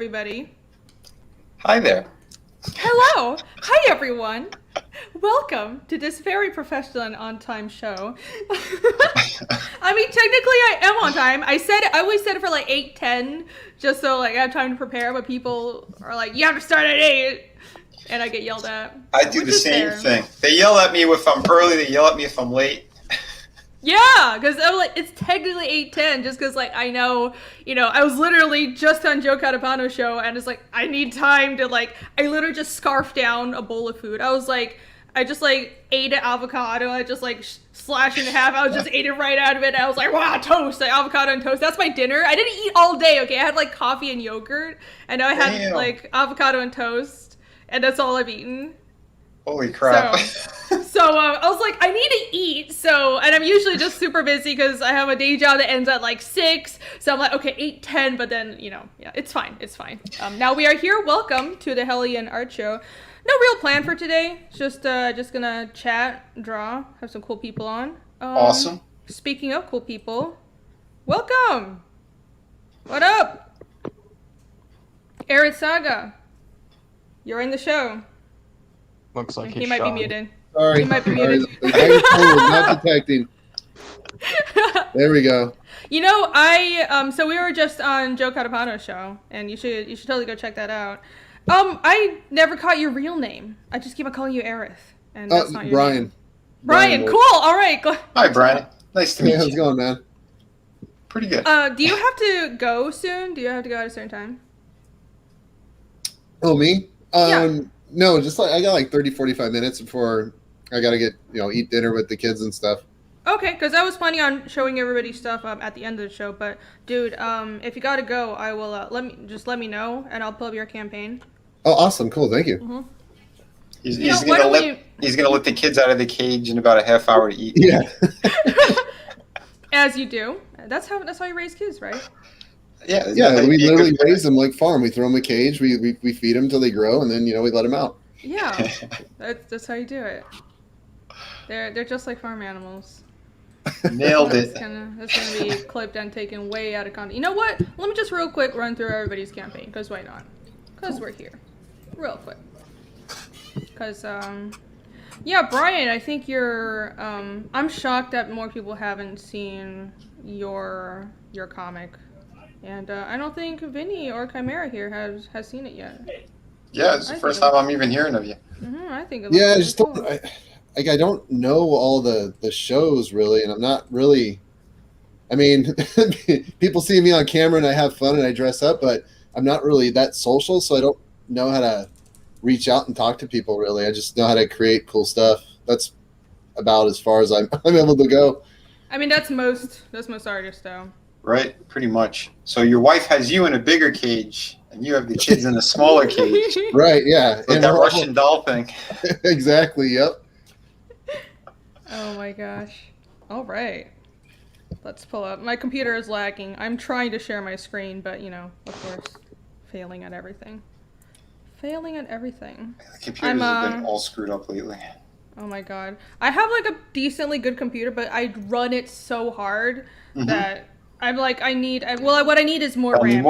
everybody. Hi there. Hello. Hi, everyone. Welcome to this very professional and on-time show. I mean, technically, I am on time. I always said it for like 8:10, just so like I have time to prepare. But people are like, "You have to start at 8," and I get yelled at. I do the same thing. They yell at me if I'm early. They yell at me if I'm late. Yeah, because I'm like, it's technically 8:10, just because like I know, I was literally just on Joe Catapano's show, and it's like I need time to like. I literally just scarfed down a bowl of food. I just like ate an avocado. I just like slashed it in half. I was just ate it right out of it. I was like, wow, toast, like avocado and toast. That's my dinner. I didn't eat all day. Okay, I had like coffee and yogurt, and now I had like avocado and toast, and that's all I've eaten. Holy crap. So I was like, I need to eat. And I'm usually just super busy because I have a day job that ends at like 6. So I'm like, okay, 8:10. But then, yeah, it's fine. It's fine. Now we are here. Welcome to the HELLION art show. No real plan for today. Just gonna chat, draw, have some cool people on. Awesome. Speaking of cool people, welcome. What up? Airith Saga. You're in the show. Looks like he might be muted. Sorry. He might be muted. Not detecting. There we go. So we were just on Joe Catapano's show, and you should totally go check that out. I never caught your real name. I just keep on calling you Airith, and that's not your Brian. name. Brian, cool. All right. Hi, Brian. Nice to meet you. How's it going, man? Pretty good. Do you have to go soon? Do you have to go at a certain time? Oh, me? Yeah. No, just like I got like 30, 45 minutes before I got to get, eat dinner with the kids and stuff. Okay, because I was planning on showing everybody stuff at the end of the show, but dude, if you gotta go, I will let me know, and I'll pull up your campaign. Oh, awesome, cool, thank you. Mm-hmm. He's gonna let the kids out of the cage in about a half hour to eat. Yeah. As you do. That's how you raise kids, right? Yeah, we literally raise them like farm. We throw them in a cage, we feed them till they grow, and then we let them out. Yeah, that's how you do it. They're just like farm animals. Nailed it. That's gonna be clipped and taken way out of context. You know what? Let me just real quick run through everybody's campaign, because why not? Because we're here, real quick. Because yeah, Brian, I think you're. I'm shocked that more people haven't seen your comic. And I don't think Vinnie or Chimera here has seen it yet. Yeah, it's the first time I'm even hearing of you. Mm-hmm, I think it looks really cool. I don't know all the shows really, and I'm not really. I mean, people see me on camera and I have fun and I dress up, but I'm not really that social, so I don't know how to reach out and talk to people really. I just know how to create cool stuff. That's about as far as I'm able to go. I mean, that's most artists though. Right, pretty much. So your wife has you in a bigger cage, and you have the kids in a smaller cage. Right, yeah. Like that Russian doll thing. Exactly, yep. Oh my gosh. All right. Let's pull up. My computer is lagging. I'm trying to share my screen, but, of course, failing at everything. The computers have been all screwed up lately. Oh my god. I have, like, a decently good computer, but I run it so hard that... I'm like, what I need is more RAM.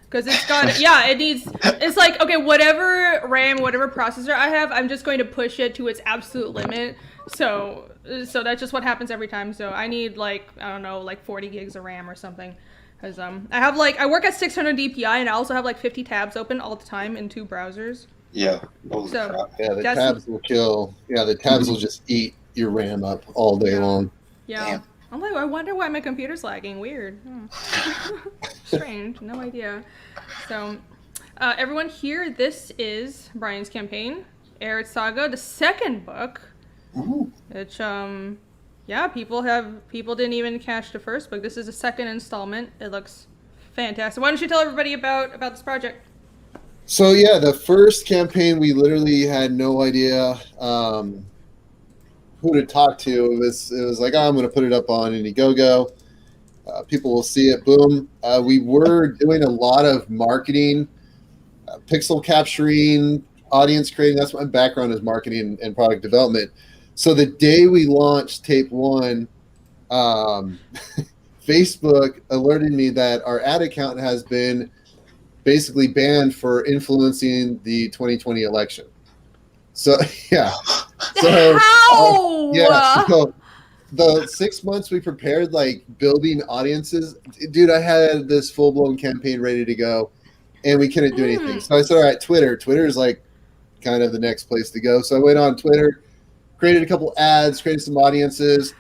Because it's got, it's like, okay, whatever RAM, whatever processor I have, I'm just going to push it to its absolute limit. So that's just what happens every time. So I need like, I don't know, like 40 gigs of RAM or something. Because I work at 600 DPI and I also have like 50 tabs open all the time in 2 browsers. Yeah. Holy crap. Yeah, the tabs will kill. Yeah, the tabs will just eat your RAM up all day long. Yeah. Damn. I'm like, I wonder why my computer's lagging. Weird. Strange. No idea. So, everyone here, this is Brian's campaign, Airith Saga, the second book. Ooh. Which, people didn't even catch the first book. This is the second installment. It looks fantastic. Why don't you tell everybody about this project? So yeah, the first campaign we literally had no idea who to talk to. It was like, I'm going to put it up on Indiegogo. People will see it. Boom. We were doing a lot of marketing, pixel capturing, audience creating. That's my background is marketing and product development. So the day we launched tape 1, Facebook alerted me that our ad account has been basically banned for influencing the 2020 election. So yeah, so How? yeah, so the 6 months we prepared, like building audiences, dude, I had this full blown campaign ready to go, and we couldn't do anything. So I said, all right, Twitter. Twitter is like kind of the next place to go. So I went on Twitter, created a couple ads, created some audiences,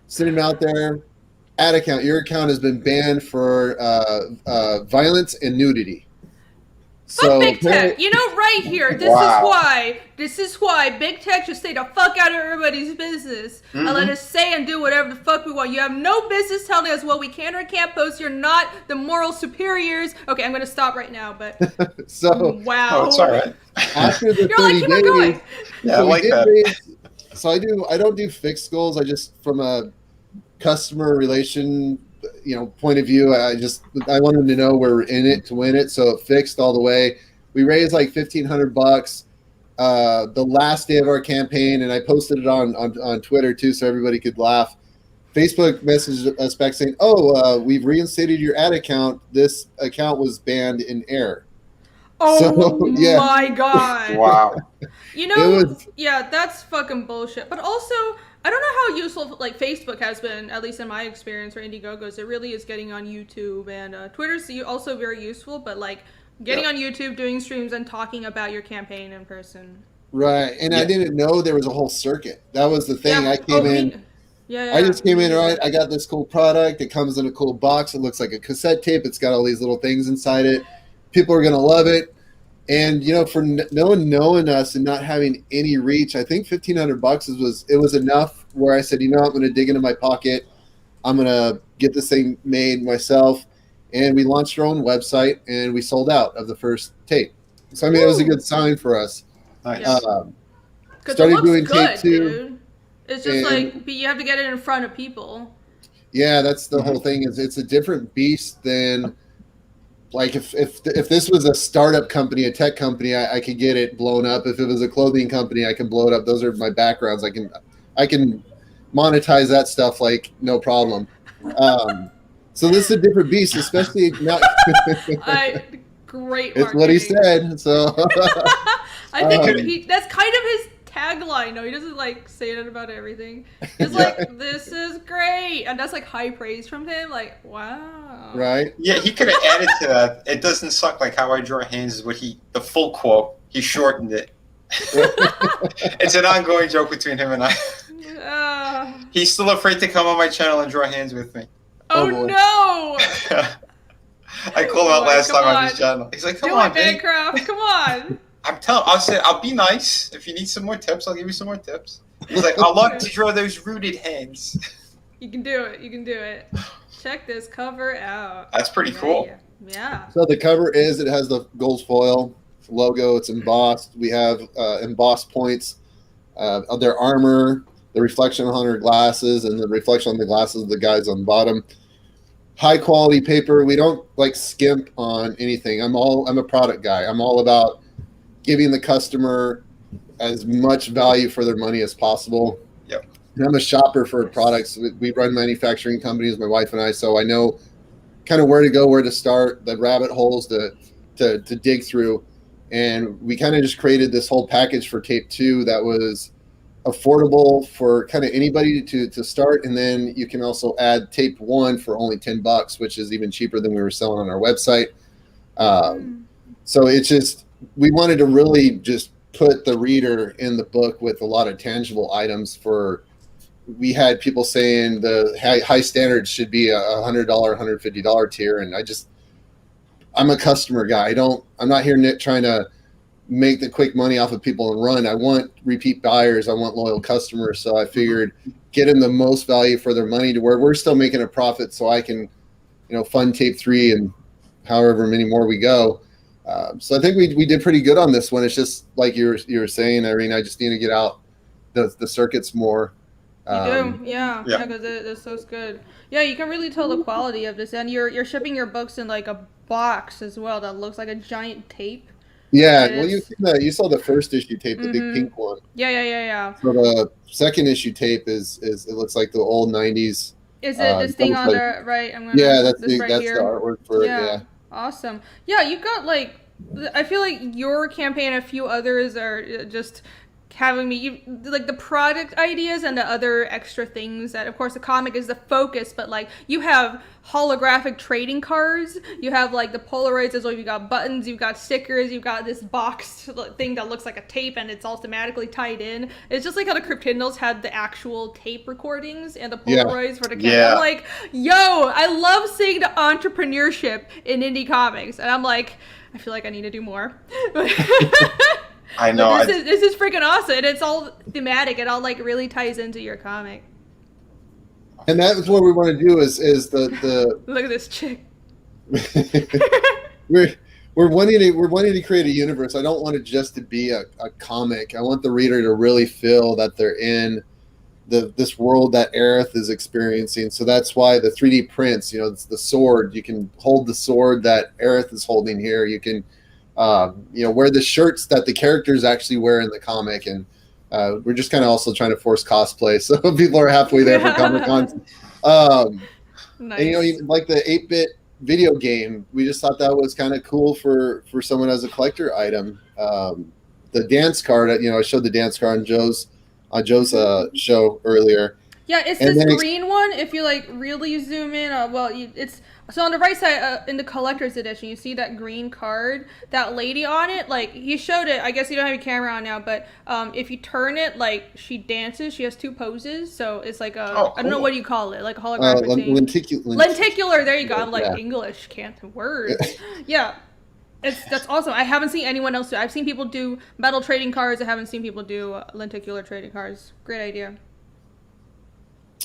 sent them out there. Ad account, your account has been banned for violence and nudity. Fuck Big Tech. You know, right here. This is why Big Tech should stay the fuck out of everybody's business and let us say and do whatever the fuck we want. You have no business telling us what we can or can't post. You're not the moral superiors. Okay, I'm gonna stop right now. But so wow, oh, it's all right. After the 30 you're like, keep on going. Yeah, I like that. So I don't do fixed goals. I just, from a customer relation, point of view, I wanted to know we're in it to win it. So it fixed all the way. We raised like $1,500 the last day of our campaign, and I posted it on Twitter too, so everybody could laugh. Facebook messaged us back saying, we've reinstated your ad account. This account was banned in error. Oh my god. Wow. Yeah, that's fucking bullshit. But also, I don't know how useful like Facebook has been, at least in my experience for Indiegogos. It really is getting on YouTube, and Twitter's also very useful, but like getting on YouTube, doing streams, and talking about your campaign in person. Right, and I didn't know there was a whole circuit. That was the thing. I came in. I just came in, right? I got this cool product. It comes in a cool box. It looks like a cassette tape. It's got all these little things inside it. People are going to love it. And, for no one knowing us and not having any reach, I think $1,500 was enough where I said, I'm going to dig into my pocket. I'm going to get this thing made myself. And we launched our own website, and we sold out of the first tape. So, I mean, it was a good sign for us. Nice. Started doing good, tape 2. Dude. It's just you have to get it in front of people. Yeah, that's the whole thing. It's a different beast than... Like if this was a startup company, a tech company, I could get it blown up. If it was a clothing company, I can blow it up. Those are my backgrounds. I can monetize that stuff like no problem. So this is a different beast, especially not. Great. It's what he said. So I think that's kind of his tagline. No, he doesn't like say it about everything. It's like, this is great, and that's like high praise from him. Like, wow. Right. Yeah, he could have added to that. It doesn't suck like how I draw hands is what the full quote. He shortened it. It's an ongoing joke between him and I. He's still afraid to come on my channel and draw hands with me. Oh no! I called him out last time on his channel. He's like, come on, Vinnie. Come on. I'll be nice. If you need some more tips, I'll give you some more tips. He's like, I love to draw those rooted hands. You can do it. Check this cover out. That's pretty cool. Yeah. So the cover it has the gold foil logo. It's embossed. We have embossed points of their armor, the reflection on their glasses, and the reflection on the glasses of the guys on the bottom. High quality paper. We don't like skimp on anything. I'm a product guy. I'm all about giving the customer as much value for their money as possible. Yep. And I'm a shopper for products. We run manufacturing companies, my wife and I, so I know kind of where to go, where to start, the rabbit holes to dig through. And we kind of just created this whole package for tape 2 that was affordable for kind of anybody to start. And then you can also add tape 1 for only $10, which is even cheaper than we were selling on our website. So it's just, we wanted to really just put the reader in the book with a lot of tangible items. We had people saying the high standards should be a $100, $150 tier. And I'm a customer guy. I'm not here trying to make the quick money off of people and run. I want repeat buyers. I want loyal customers. So I figured get them the most value for their money to where we're still making a profit. So I can, fund tape 3 and however many more we go. So I think we did pretty good on this one. It's just like you were saying, Irene, I just need to get out the circuits more. You do, yeah, because it's so good. Yeah, you can really tell the quality of this, and you're shipping your books in like a box as well that looks like a giant tape. Yeah, well, you saw the first issue tape, the big pink one. Yeah. So the second issue tape is it looks like the old 90s. Is it this thing on the right? That's the artwork for it. Yeah. Awesome. Yeah, you got like, I feel like your campaign and a few others are just having me like the product ideas and the other extra things that, of course, the comic is the focus, but like you have holographic trading cards, you have like the Polaroids as well, you got buttons, you've got stickers, you've got this box thing that looks like a tape and it's all thematically tied in. It's just like how the Cryptindles had the actual tape recordings and the Polaroids for the camera. Yeah. I'm like, yo, I love seeing the entrepreneurship in indie comics, and I'm like, I feel like I need to do more. I know. This is freaking awesome. And it's all thematic. It all like really ties into your comic. And that's what we want to do is the Look at this chick. we're wanting to create a universe. I don't want it just to be a comic. I want the reader to really feel that they're in this world that Aerith is experiencing. So that's why the 3D prints, it's the sword. You can hold the sword that Aerith is holding here. You can wear the shirts that the characters actually wear in the comic, and we're just kind of also trying to force cosplay, so people are halfway there for Comic-Con. Nice. And even like the 8-bit video game, we just thought that was kind of cool for someone as a collector item. The dance card, I showed the dance card on Joe's show earlier. Yeah, it's this green one. If you like really zoom in, it's so on the right side in the collector's edition, you see that green card, that lady on it. Like he showed it. I guess you don't have your camera on now, but if you turn it, like she dances. She has 2 poses, so it's like cool. I don't know what you call it, like a holographic thing. Lenticular. There you go. I'm like English can't words. Yeah. That's awesome. I haven't seen anyone else do it. I've seen people do metal trading cards. I haven't seen people do lenticular trading cards. Great idea.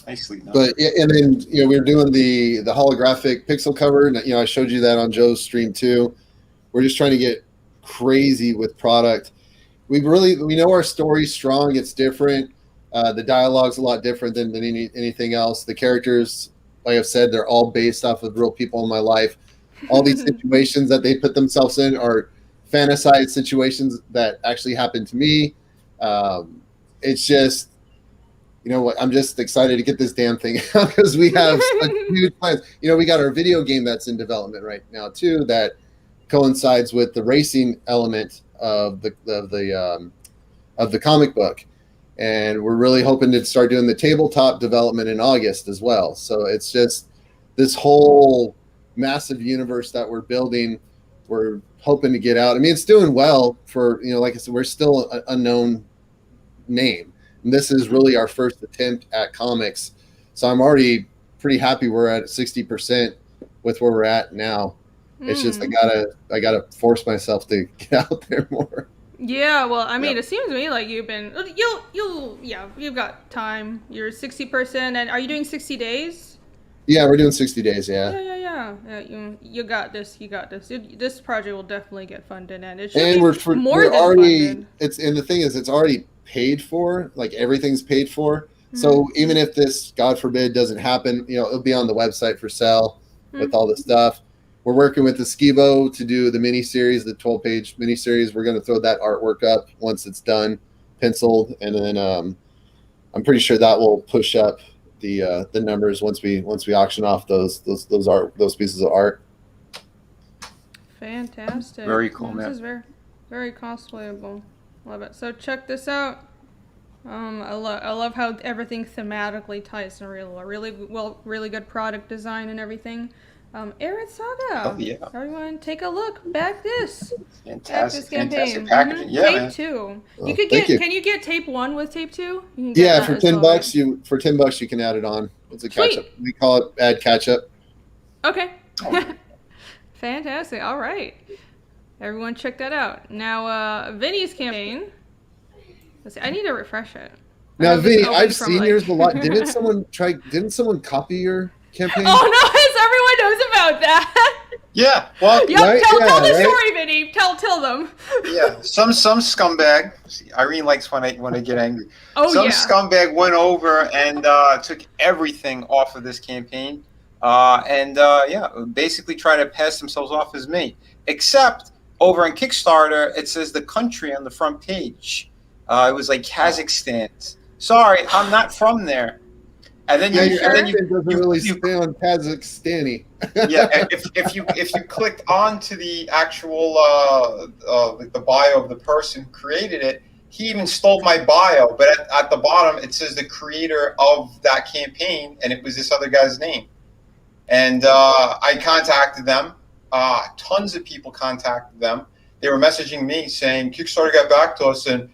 Nicely done. But and then we were doing the holographic pixel cover, and I showed you that on Joe's stream too. We're just trying to get crazy with product. We know our story's strong. It's different. The dialogue's a lot different than anything else. The characters, like I've said, they're all based off of real people in my life. All these situations that they put themselves in are fantasized situations that actually happened to me. It's just, I'm just excited to get this damn thing out because we have such huge plans. We got our video game that's in development right now too that coincides with the racing element of the comic book, and we're really hoping to start doing the tabletop development in August as well. So it's just this whole massive universe that we're building. We're hoping to get out. I mean, it's doing well for, like I said, we're still an unknown name. And this is really our first attempt at comics. So I'm already pretty happy we're at 60% with where we're at now. It's just I gotta force myself to get out there more. Yeah, well, I mean, It seems to me like you've got time. You're 60%, and are you doing 60 days? Yeah, we're doing 60 days. Yeah. You got this. You got this. This project will definitely get funded, and it should funded. And the thing is, it's already paid for. Like everything's paid for. Mm-hmm. So even if this, God forbid, doesn't happen, it'll be on the website for sale with all the stuff. We're working with the Skibo to do the miniseries, the 12-page miniseries. We're going to throw that artwork up once it's done, penciled, and then I'm pretty sure that will push up the numbers once we auction off those pieces of art. Fantastic. Very cool, man. This is very, very cosplayable. Love it. So check this out. I love how everything thematically ties to really good product design and everything. Airith Saga. Oh yeah. Everyone, take a look. Back this. Fantastic packaging. Yeah, tape man. 2. Oh, you could get. Can you get tape 1 with tape 2? Yeah, for $10 you can add it on. It's a catch up. We call it add catch up. Okay. Fantastic. All right. Everyone, check that out. Now, Vinnie's campaign. Let's see. I need to refresh it. Now, Vinnie, I've seen yours a lot. Didn't someone copy your campaign? Oh no! Everyone knows about that. Yeah. Well. Yep. Tell the story, Vinnie. Tell them. Yeah. Some scumbag. See, Irene likes when I get angry. Some scumbag went over and took everything off of this campaign, basically tried to pass themselves off as me. Except over on Kickstarter, it says the country on the front page. It was like Kazakhstan. Sorry, I'm not from there. And then Yeah, you, your and then accent doesn't really you sound Kazakhstani. yeah, if you clicked onto the actual the bio of the person who created it, he even stole my bio. But at the bottom it says the creator of that campaign, and it was this other guy's name. And I contacted them. Tons of people contacted them. They were messaging me saying Kickstarter got back to us, and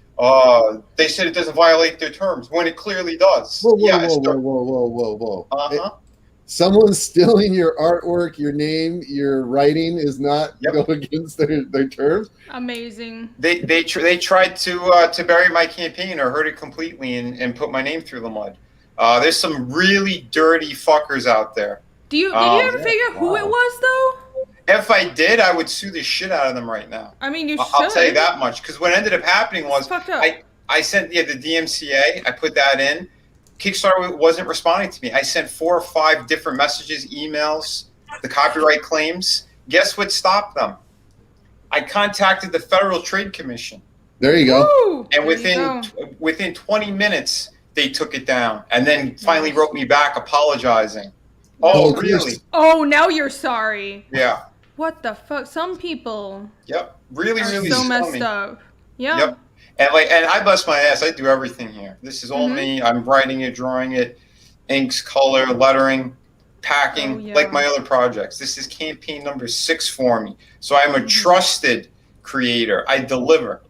they said it doesn't violate their terms when it clearly does. Whoa. Uh-huh. Someone stealing your artwork, your name, your writing is not Yep. go against their terms. Amazing. They tried to bury my campaign or hurt it completely and put my name through the mud. There's some really dirty fuckers out there. Did you ever figure who it was though? If I did, I would sue the shit out of them right now. I mean, you should. I'll tell you that much. Because what ended up happening was fucked up. I sent the DMCA. I put that in. Kickstarter wasn't responding to me. I sent 4 or 5 different messages, emails, the copyright claims. Guess what stopped them? I contacted the Federal Trade Commission. There you go. Woo! And within 20 minutes, they took it down. And then finally wrote me back apologizing. Oh, really? Oh, now you're sorry. Yeah. What the fuck? Some people. Yep. Really so scummy. messed up. Yeah. Yep. And I bust my ass. I do everything here. This is all me. I'm writing it, drawing it, inks, color, lettering, packing, like my other projects. This is campaign number 6 for me. So I'm a trusted creator. I deliver.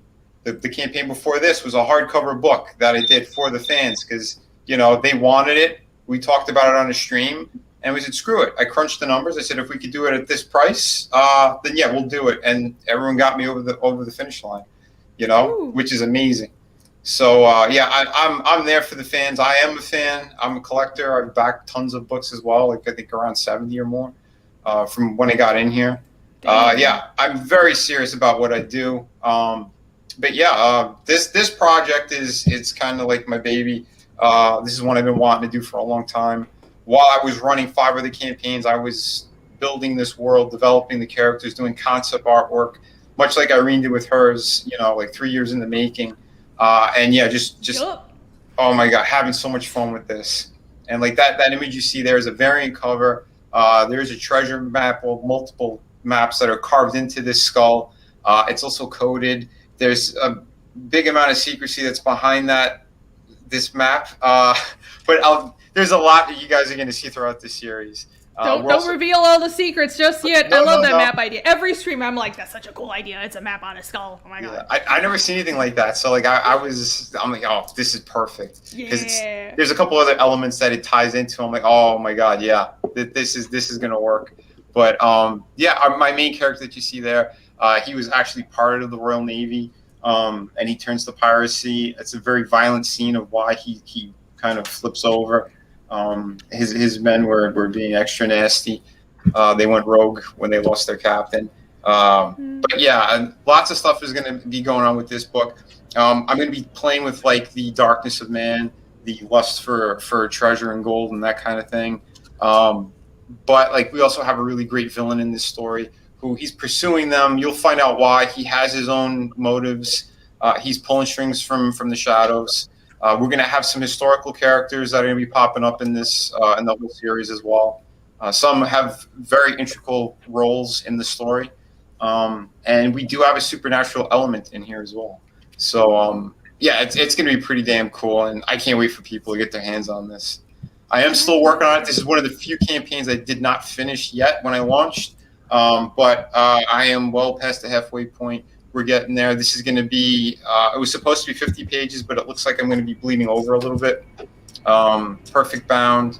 The campaign before this was a hardcover book that I did for the fans because, you know, they wanted it. We talked about it on a stream. And we said, screw it. I crunched the numbers. I said, if we could do it at this price, then yeah, we'll do it. And everyone got me over the finish line, you know, which is amazing. So yeah, I'm there for the fans. I am a fan. I'm a collector. I've backed tons of books as well. Like I think around 70 or more from when I got in here. Yeah, I'm very serious about what I do. But yeah, this project it's kind of like my baby. This is one I've been wanting to do for a long time. While I was running 5 of the campaigns, I was building this world, developing the characters, doing concept artwork, much like Irene did with hers, you know, like 3 years in the making. And yeah, just oh my God, having so much fun with this. And like that image you see there is a variant cover. There's a treasure map of multiple maps that are carved into this skull. It's also coded. There's a big amount of secrecy that's behind this map. But there's a lot that you guys are going to see throughout the series. Don't reveal all the secrets just yet. I love that map idea. Every stream, I'm like, that's such a cool idea. It's a map on a skull. Oh my God. I never seen anything like that. So like I'm like, oh, this is perfect. Because there's a couple other elements that it ties into. I'm like, oh my God, yeah, this is going to work. But yeah, my main character that you see there, he was actually part of the Royal Navy, and he turns to piracy. It's a very violent scene of why he kind of flips over. His men were being extra nasty. They went rogue when they lost their captain. But yeah, and lots of stuff is going to be going on with this book. I'm going to be playing with like the darkness of man, the lust for treasure and gold and that kind of thing. But like we also have a really great villain in this story who he's pursuing them. You'll find out why. He has his own motives. He's pulling strings from the shadows. We're going to have some historical characters that are going to be popping up in this in the whole series as well. Some have very integral roles in the story, and we do have a supernatural element in here as well. So yeah, it's going to be pretty damn cool, and I can't wait for people to get their hands on this. I am still working on it. This is one of the few campaigns I did not finish yet when I launched, but I am well past the halfway point. We're getting there. This is going to be, it was supposed to be 50 pages, but it looks like I'm going to be bleeding over a little bit. Perfect bound.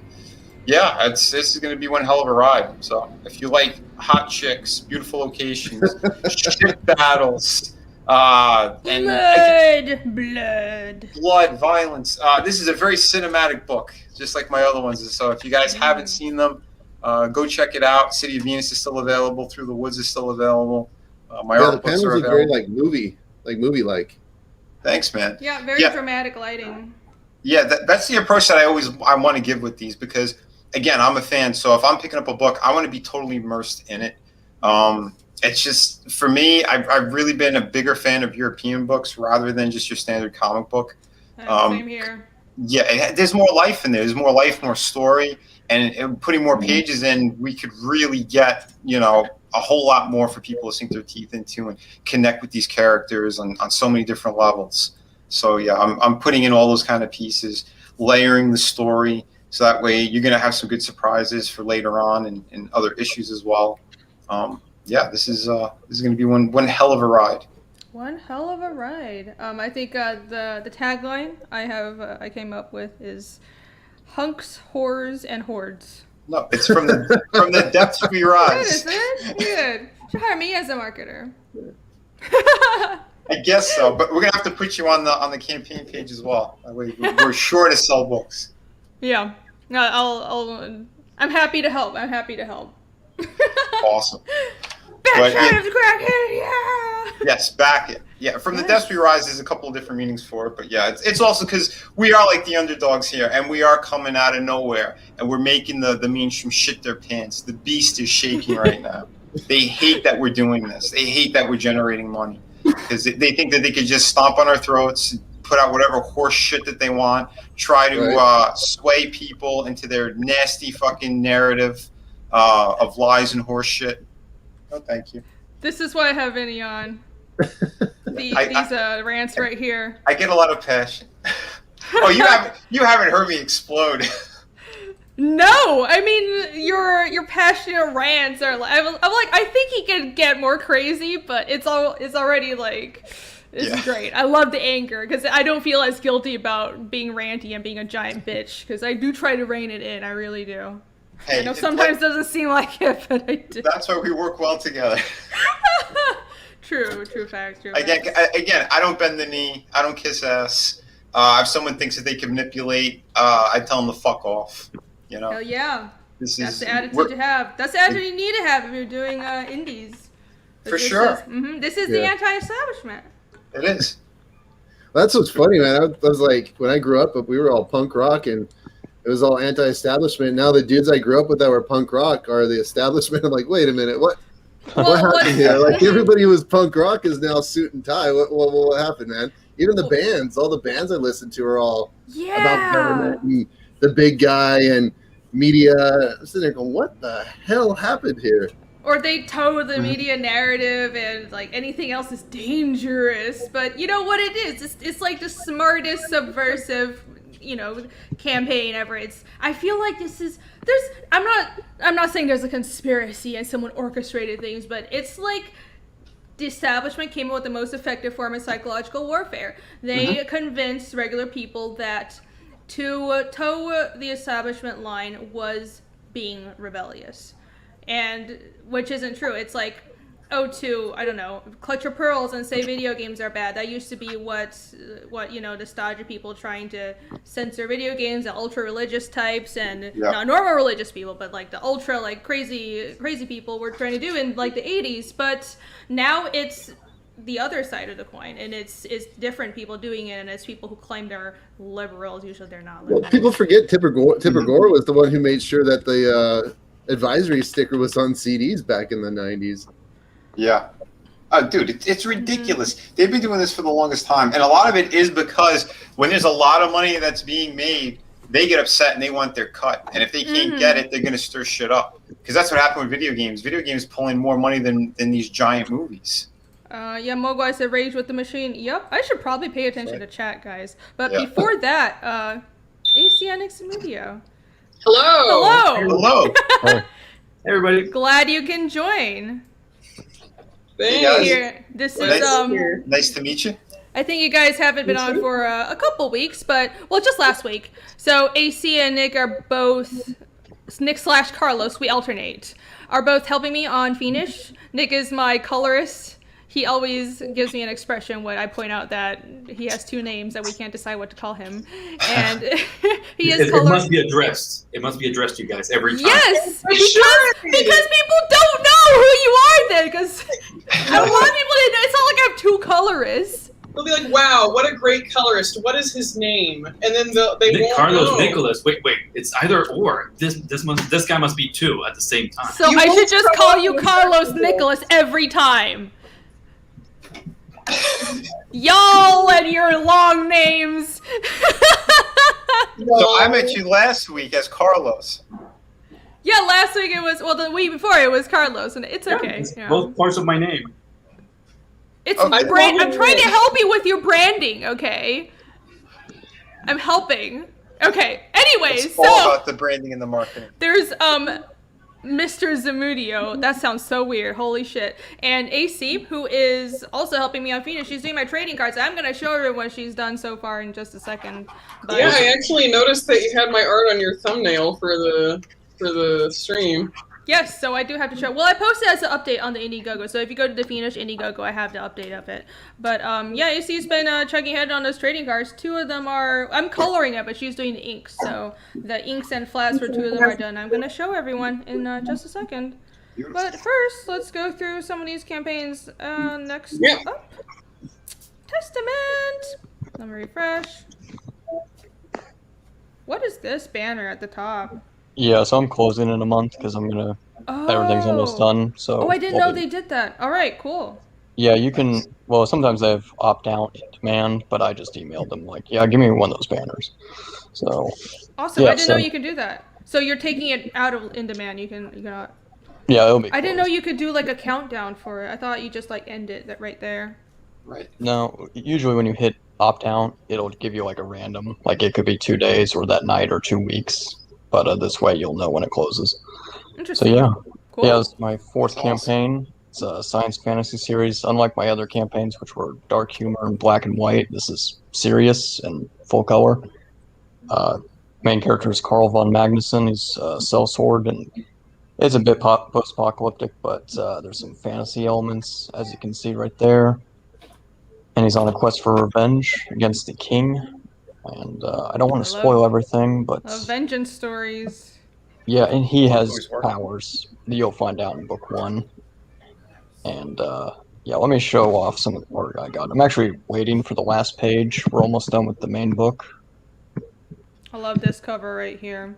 Yeah, this is going to be one hell of a ride. So if you like hot chicks, beautiful locations, ship battles, blood, violence. This is a very cinematic book, just like my other ones. So if you guys haven't seen them, go check it out. City of Venus is still available. Through the Woods is still available. My art books are available. Very like movie-like. Thanks, man. Yeah, very dramatic lighting. Yeah, that's the approach that I want to give with these because, again, I'm a fan. So if I'm picking up a book, I want to be totally immersed in it. It's just, for me, I've really been a bigger fan of European books rather than just your standard comic book. Same here. Yeah, there's more life in there. There's more life, more story, and putting more pages in, we could really get, you know, a whole lot more for people to sink their teeth into and connect with these characters on so many different levels. So yeah, I'm putting in all those kind of pieces, layering the story, so that way you're going to have some good surprises for later on and other issues as well. Yeah, this is going to be one hell of a ride. One hell of a ride. I think the tagline I came up with is "Hunks, Whores, and Hordes." No, it's from the depths we rise. Good, isn't it? Good. Should hire me as a marketer. I guess so, but we're gonna have to put you on the campaign page as well. That way we're sure to sell books. Yeah. No, I'm happy to help. I'm happy to help. Awesome. Back the Kraken, yeah. Yes, back it. Yeah, from the depths we rise, there's a couple of different meanings for it, but yeah, it's also because we are like the underdogs here, and we are coming out of nowhere, and we're making the mainstream shit their pants. The beast is shaking right now. They hate that we're doing this. They hate that we're generating money because they think that they could just stomp on our throats, put out whatever horse shit that they want, try to sway people into their nasty fucking narrative of lies and horse shit. No, thank you. This is why I have Vinnie on. These rants right here. I get a lot of passion. Oh, you haven't heard me explode. No, I mean your passionate rants are like I'm like I think he could get more crazy, but it's already like it's great. I love the anger because I don't feel as guilty about being ranty and being a giant bitch because I do try to rein it in. I really do. Hey, I know sometimes it doesn't seem like it, but I do. That's why we work well together. True facts. Again, I don't bend the knee. I don't kiss ass. If someone thinks that they can manipulate, I tell them to fuck off. You know? Hell yeah. That's the attitude to have. That's the attitude you need to have if you're doing indies. For sure. This is the anti-establishment. It is. That's what's funny, man. I was like, when I grew up, we were all punk rock and it was all anti-establishment. Now the dudes I grew up with that were punk rock are the establishment. I'm like, wait a minute, what happened here? Like everybody who was punk rock is now suit and tie. What happened, man? Even the bands, all the bands I listened to are all about government and the big guy and media. I'm sitting there going, what the hell happened here? Or they toe the media narrative and like anything else is dangerous. But you know what it is? It's like the smartest subversive, campaign ever. I feel like I'm not saying there's a conspiracy and someone orchestrated things, but it's like the establishment came up with the most effective form of psychological warfare. They convinced regular people that to toe the establishment line was being rebellious, and which isn't true. It's like, I don't know, clutch your pearls and say video games are bad. That used to be what nostalgia people trying to censor video games, the ultra religious types and not normal religious people, but like the ultra like crazy people were trying to do in like the 80s. But now it's the other side of the coin, and it's different people doing it, and it's people who claim they're liberals. Usually they're not liberals. Well, people forget Tipper Gore was the one who made sure that the advisory sticker was on CDs back in the 90s. Yeah. Dude, it's ridiculous. They've been doing this for the longest time. And a lot of it is because when there's a lot of money that's being made, they get upset and they want their cut. And if they can't get it, they're going to stir shit up. Because that's what happened with video games. Video games pull in more money than these giant movies. Mogwai said Rage with the Machine. Yep, I should probably pay attention to chat, guys. But before that, ACN Zamudio. Hello. Hey, everybody. Glad you can join. Hey, this is nice to meet you. I think you guys haven't been on for a couple weeks, but just last week. So AC and Nick are both Nick/Carlos. We alternate. Are both helping me on Fiendish. Nick is my colorist. He always gives me an expression when I point out that he has two names that we can't decide what to call him, and he is. It must be addressed. It must be addressed, you guys, every time. Yes, because people don't know who you are. Then, because I want people to know. It's not like I have two colorists. They'll be like, "Wow, what a great colorist! What is his name?" And then they won't Carlos know. Nicholas. Wait, it's either or. This guy must be two at the same time. So I should just call you Carlos Nicholas every time. Y'all and your long names. So I met you last week as Carlos. Yeah, last week it was, well, the week before it was Carlos, and it's okay. It's you know. both parts of my name. It's Okay. I'm trying to help you with your branding, okay? I'm helping. Okay. Anyways, It's all about the branding and the marketing. there's Mr. Zamudio. That sounds so weird. Holy shit. And AC, who is also helping me on Phoenix. She's doing my trading cards. I'm gonna show her what she's done so far in just a second. But Yeah, I actually noticed that you had my art on your thumbnail for the stream. yes, so I do have to show. Well, I posted as an update on the Indiegogo. So if you go to the Phoenix Indiegogo, I have the update of it. But yeah, AC's been checking ahead on those trading cards. 2 of them are, I'm coloring it, but she's doing the inks. So the inks and flats for 2 of them are done. I'm gonna show everyone in just a second. But first, let's go through some of these campaigns. Next up, Testament. Let me refresh. What is this banner at the top? Yeah, so I'm closing in a month because I'm gonna. Everything's almost done. So. Oh, I didn't know they did that. All right, cool. Yeah, you can. Well, sometimes they have opt-out in demand, but I just emailed them like, yeah, give me one of those banners. So. Awesome. Yeah, I didn't know you could do that. So you're taking it out of in demand. You cannot. Yeah, it'll be. I didn't know closed. you could do like a countdown for it. I thought you just like end it right there. Right. No, usually when you hit opt-out, it'll give you like a random, like it could be 2 days or that night or 2 weeks. But this way you'll know when it closes. So Interesting. yeah. Cool. Yeah, it's my 4th That's awesome. campaign. It's a science fantasy series. Unlike my other campaigns, which were dark humor and black and white, this is serious and full color. Main character is Carl von Magnuson. He's a sellsword, and it's a bit post-apocalyptic, but there's some fantasy elements, as you can see right there. And he's on a quest for revenge against the king. And I don't want to spoil everything, but Vengeance stories. yeah, and he has Always working. powers that you'll find out in book 1. And yeah, let me show off some of the art I got. I'm actually waiting for the last page. We're almost done with the main book. I love this cover right here.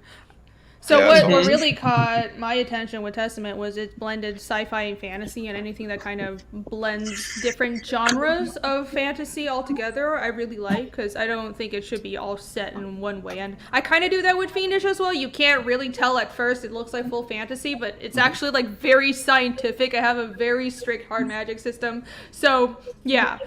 So Yeah, what it's really caught my attention with Testament was it blended sci-fi and fantasy, and anything that kind of blends different genres of fantasy all together I really like, because I don't think it should be all set in one way. And I kind of do that with Fiendish as well. You can't really tell at first. It looks like full fantasy, but it's actually like very scientific. I have a very strict hard magic system. So yeah,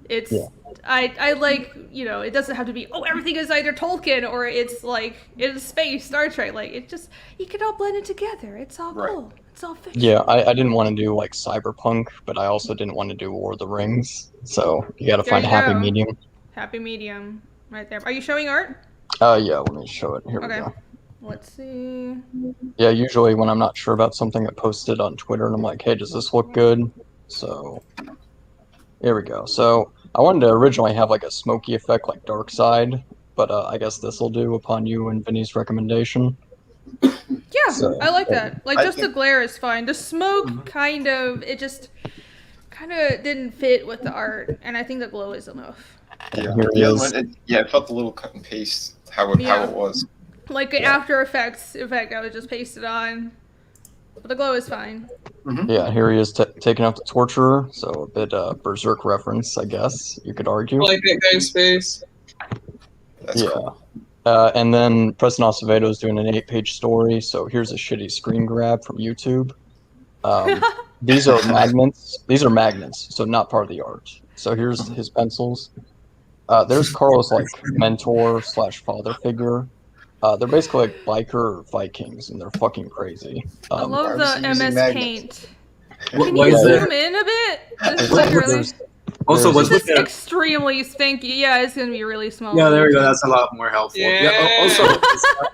it's... Yeah. I like, you know, it doesn't have to be, oh, everything is either Tolkien or it's like in space, Star Trek. Like, it just, you can all blend it together. It's all Right. cool. It's all fiction. Yeah, I didn't want to do like cyberpunk, but I also didn't want to do War of the Rings. So you got to There find a you happy go. medium. Happy medium right there. Are you showing art? Yeah, let me show it. Here we Okay. go. Let's see. Yeah, usually when I'm not sure about something, I post it on Twitter, and I'm like, hey, does this look good? So here we go. So I wanted to originally have like a smoky effect like Dark Side, but I guess this will do upon you and Vinny's recommendation. Yeah, So- I like that. Like, I just the think- glare is fine. The smoke kind of, it just kind of didn't fit with the art, and I think the glow is enough. Yeah. Here it The other is. one, it felt a little cut and paste how it was. Like the After Effects effect, I would just paste it on. But the glow is fine. Yeah, here he is taking out the torturer, so a bit Berserk reference, I guess you could argue. I like that guy's face. That's Yeah. cool. And then Preston Acevedo is doing an 8-page story, so here's a shitty screen grab from YouTube. These are magnets. These are magnets, so not part of the art. So here's his pencils. There's Carl's like mentor / father figure. They're basically like biker Vikings, and they're fucking crazy. I love why was the he using MS magnets? Paint. What, Can what you is Yeah. it? zoom in a bit? Just There's- literally. there's- Also, there's- what's This with is the? extremely stinky. Yeah, it's gonna be really small. Yeah, there we go. That's a lot more helpful. Yeah. Also,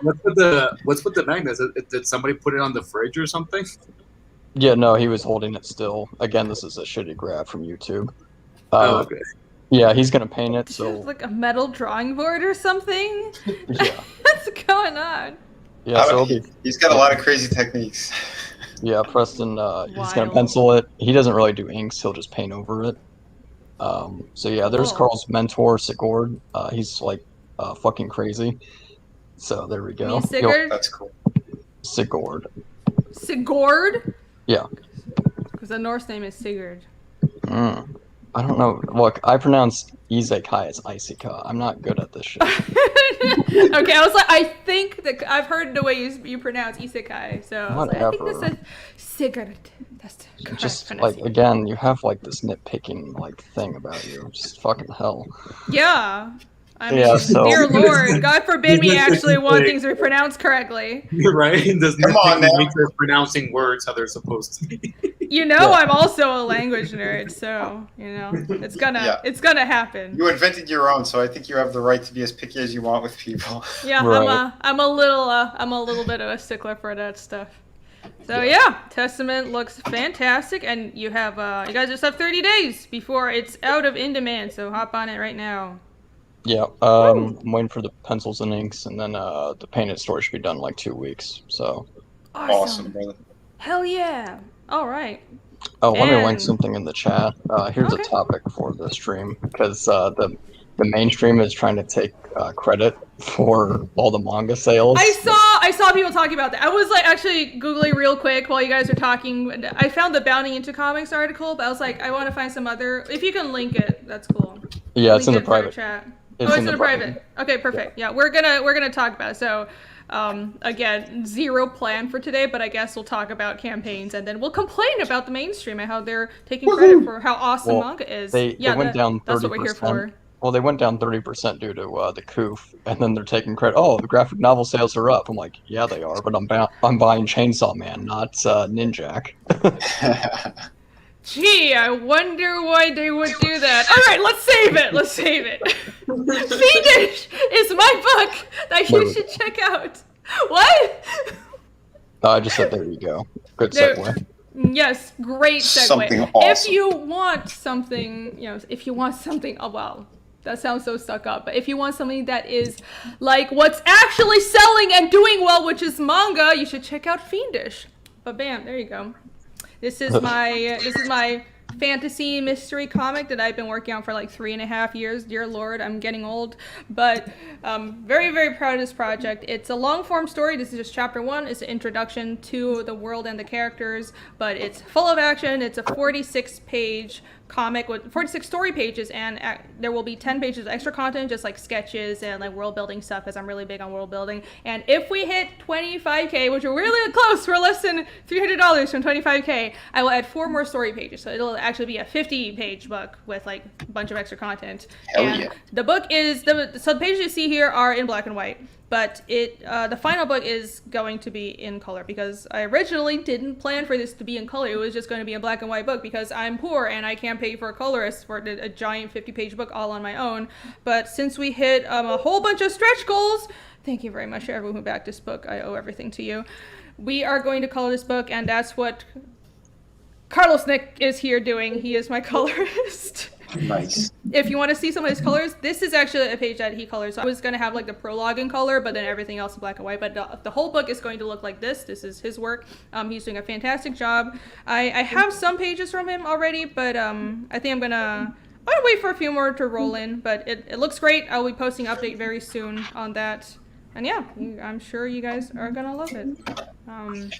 what's with the magnets? Did somebody put it on the fridge or something? Yeah, no, he was holding it still. Again, this is a shitty grab from YouTube. Oh, okay. Yeah, he's gonna paint it. Is this So like a metal drawing board or something? yeah, What's going on? yeah. So it'll be He's got a lot of crazy techniques. yeah. Preston, he's gonna Wild. pencil it. He doesn't really do inks. He'll just paint over it. So yeah, there's Cool. Carl's mentor Sigurd. He's like fucking crazy. So there we You go. mean Sigurd? That's cool. Sigurd. Sigurd? Yeah. Because the Norse name is Sigurd. I don't know. Look, I pronounce Isekai is Isekai. I'm not good at this shit. Okay, I was like, I think that I've heard the way you pronounce isekai, so I was like, I think this is cigarette. That's the correct Just like pronunciation. again, you have like this nitpicking like thing about you. Just fucking hell. Yeah. I mean, Yeah, so- dear Lord, God forbid me actually want things to be pronounced correctly. Right? Does Come on now. make us pronouncing words how they're supposed to be. You know, I'm also a language nerd, so you know it's gonna happen. You invented your own, so I think you have the right to be as picky as you want with people. Yeah, Right. I'm a little bit of a stickler for that stuff. So yeah, Testament looks fantastic, and you guys just have 30 days before it's out of in demand. So hop on it right now. Yeah, I'm waiting for the pencils and inks, and then the painted story should be done in like 2 weeks. So. Awesome, brother. Hell yeah! All right. Oh, let me link And- something in the chat. Here's Okay. a topic for the stream because the mainstream is trying to take credit for all the manga sales. I saw people talking about that. I was like actually Googling real quick while you guys were talking. I found the Bounty into Comics article, but I was like, I want to find some other. If you can link it, that's cool. Yeah, it's in Link the it our private. chat. It's It's in the private. Okay, perfect. Yeah, we're gonna talk about it. So, again, zero plan for today, but I guess we'll talk about campaigns and then we'll complain about the mainstream and how they're taking credit for how awesome Well, manga is. They went down 30%. That's what we're here for. Well, they went down 30% due to the COOF, and then they're taking credit. Oh, the graphic novel sales are up. I'm like, yeah, they are, but I'm buying Chainsaw Man, not Ninjak. Gee, I wonder why they would do that. All right, let's save it. Fiendish is my book that you should check out. What? I just said there you go. Good There- segue. Yes, great segue. Something awesome. If you want something, oh well, that sounds so stuck up, but if you want something that is like what's actually selling and doing well, which is manga, you should check out Fiendish. But bam, there you go. This is my fantasy mystery comic that I've been working on for like 3.5 years. Dear Lord, I'm getting old, but very, very proud of this project. It's a long form story. This is just chapter 1. It's an introduction to the world and the characters, but it's full of action. It's a 46-page comic with 46 story pages, and there will be 10 pages of extra content, just like sketches and like world building stuff, because I'm really big on world building. And if we hit 25k, which we're really close, we're less than $300 from 25k, I will add 4 more story pages, so it'll actually be a 50-page book with like a bunch of extra content. Hell and yeah. the book is so the pages you see here are in black and white, but the final book is going to be in color, because I originally didn't plan for this to be in color. It was just going to be a black and white book because I'm poor and I can't pay for a colorist for a giant 50-page book all on my own. But since we hit a whole bunch of stretch goals, thank you very much to everyone who backed this book. I owe everything to you. We are going to color this book, and that's what Carlos Nick is here doing. He is my colorist. Nice. If you want to see some of his colors, this is actually a page that he colors. So I was going to have like the prologue in color, but then everything else in black and white. But the whole book is going to look like this. This is his work. He's doing a fantastic job. I have some pages from him already, but I think I'm going to wait for a few more to roll in. But it looks great. I'll be posting an update very soon on that. And yeah, I'm sure you guys are going to love it.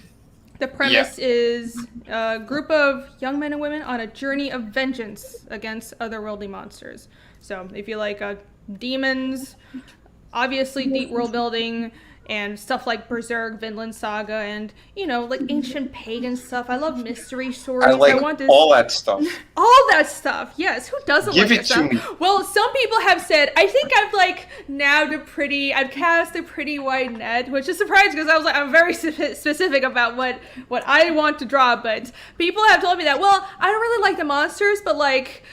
The premise is a group of young men and women on a journey of vengeance against otherworldly monsters. So if you like demons, obviously deep world building, and stuff like Berserk, Vinland Saga, and, like ancient pagan stuff. I love mystery stories. I like want this, all that stuff. all that stuff. Yes, who doesn't Give like it that to stuff? me. Well, some people have said, I think I've cast a pretty wide net, which is surprising because I was like, I'm very specific about what I want to draw, but people have told me that, well, I don't really like the monsters, but like,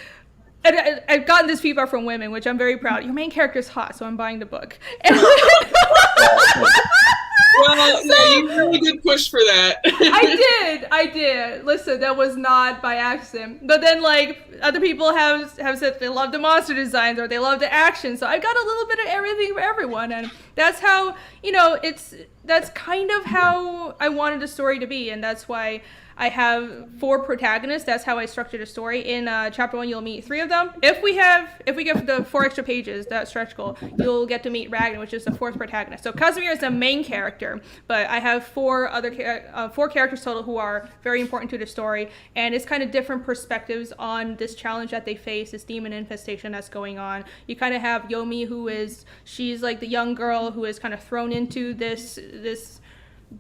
and I've gotten this feedback from women, which I'm very proud. Your main character's hot, so I'm buying the book. And Well, no, you really did push for that. I did. Listen, that was not by accident. But then, like, other people have said they love the monster designs or they love the action. So I got a little bit of everything for everyone, and that's how it's that's kind of how I wanted the story to be, and that's why I have 4 protagonists. That's how I structured a story. In chapter 1, you'll meet 3 of them. If we get the 4 extra pages, that stretch goal, you'll get to meet Ragnar, which is the 4th protagonist. So Casimir is the main character, but I have 4 characters total who are very important to the story, and it's kind of different perspectives on this challenge that they face, this demon infestation that's going on. You kind of have Yomi, she's like the young girl who is kind of thrown into this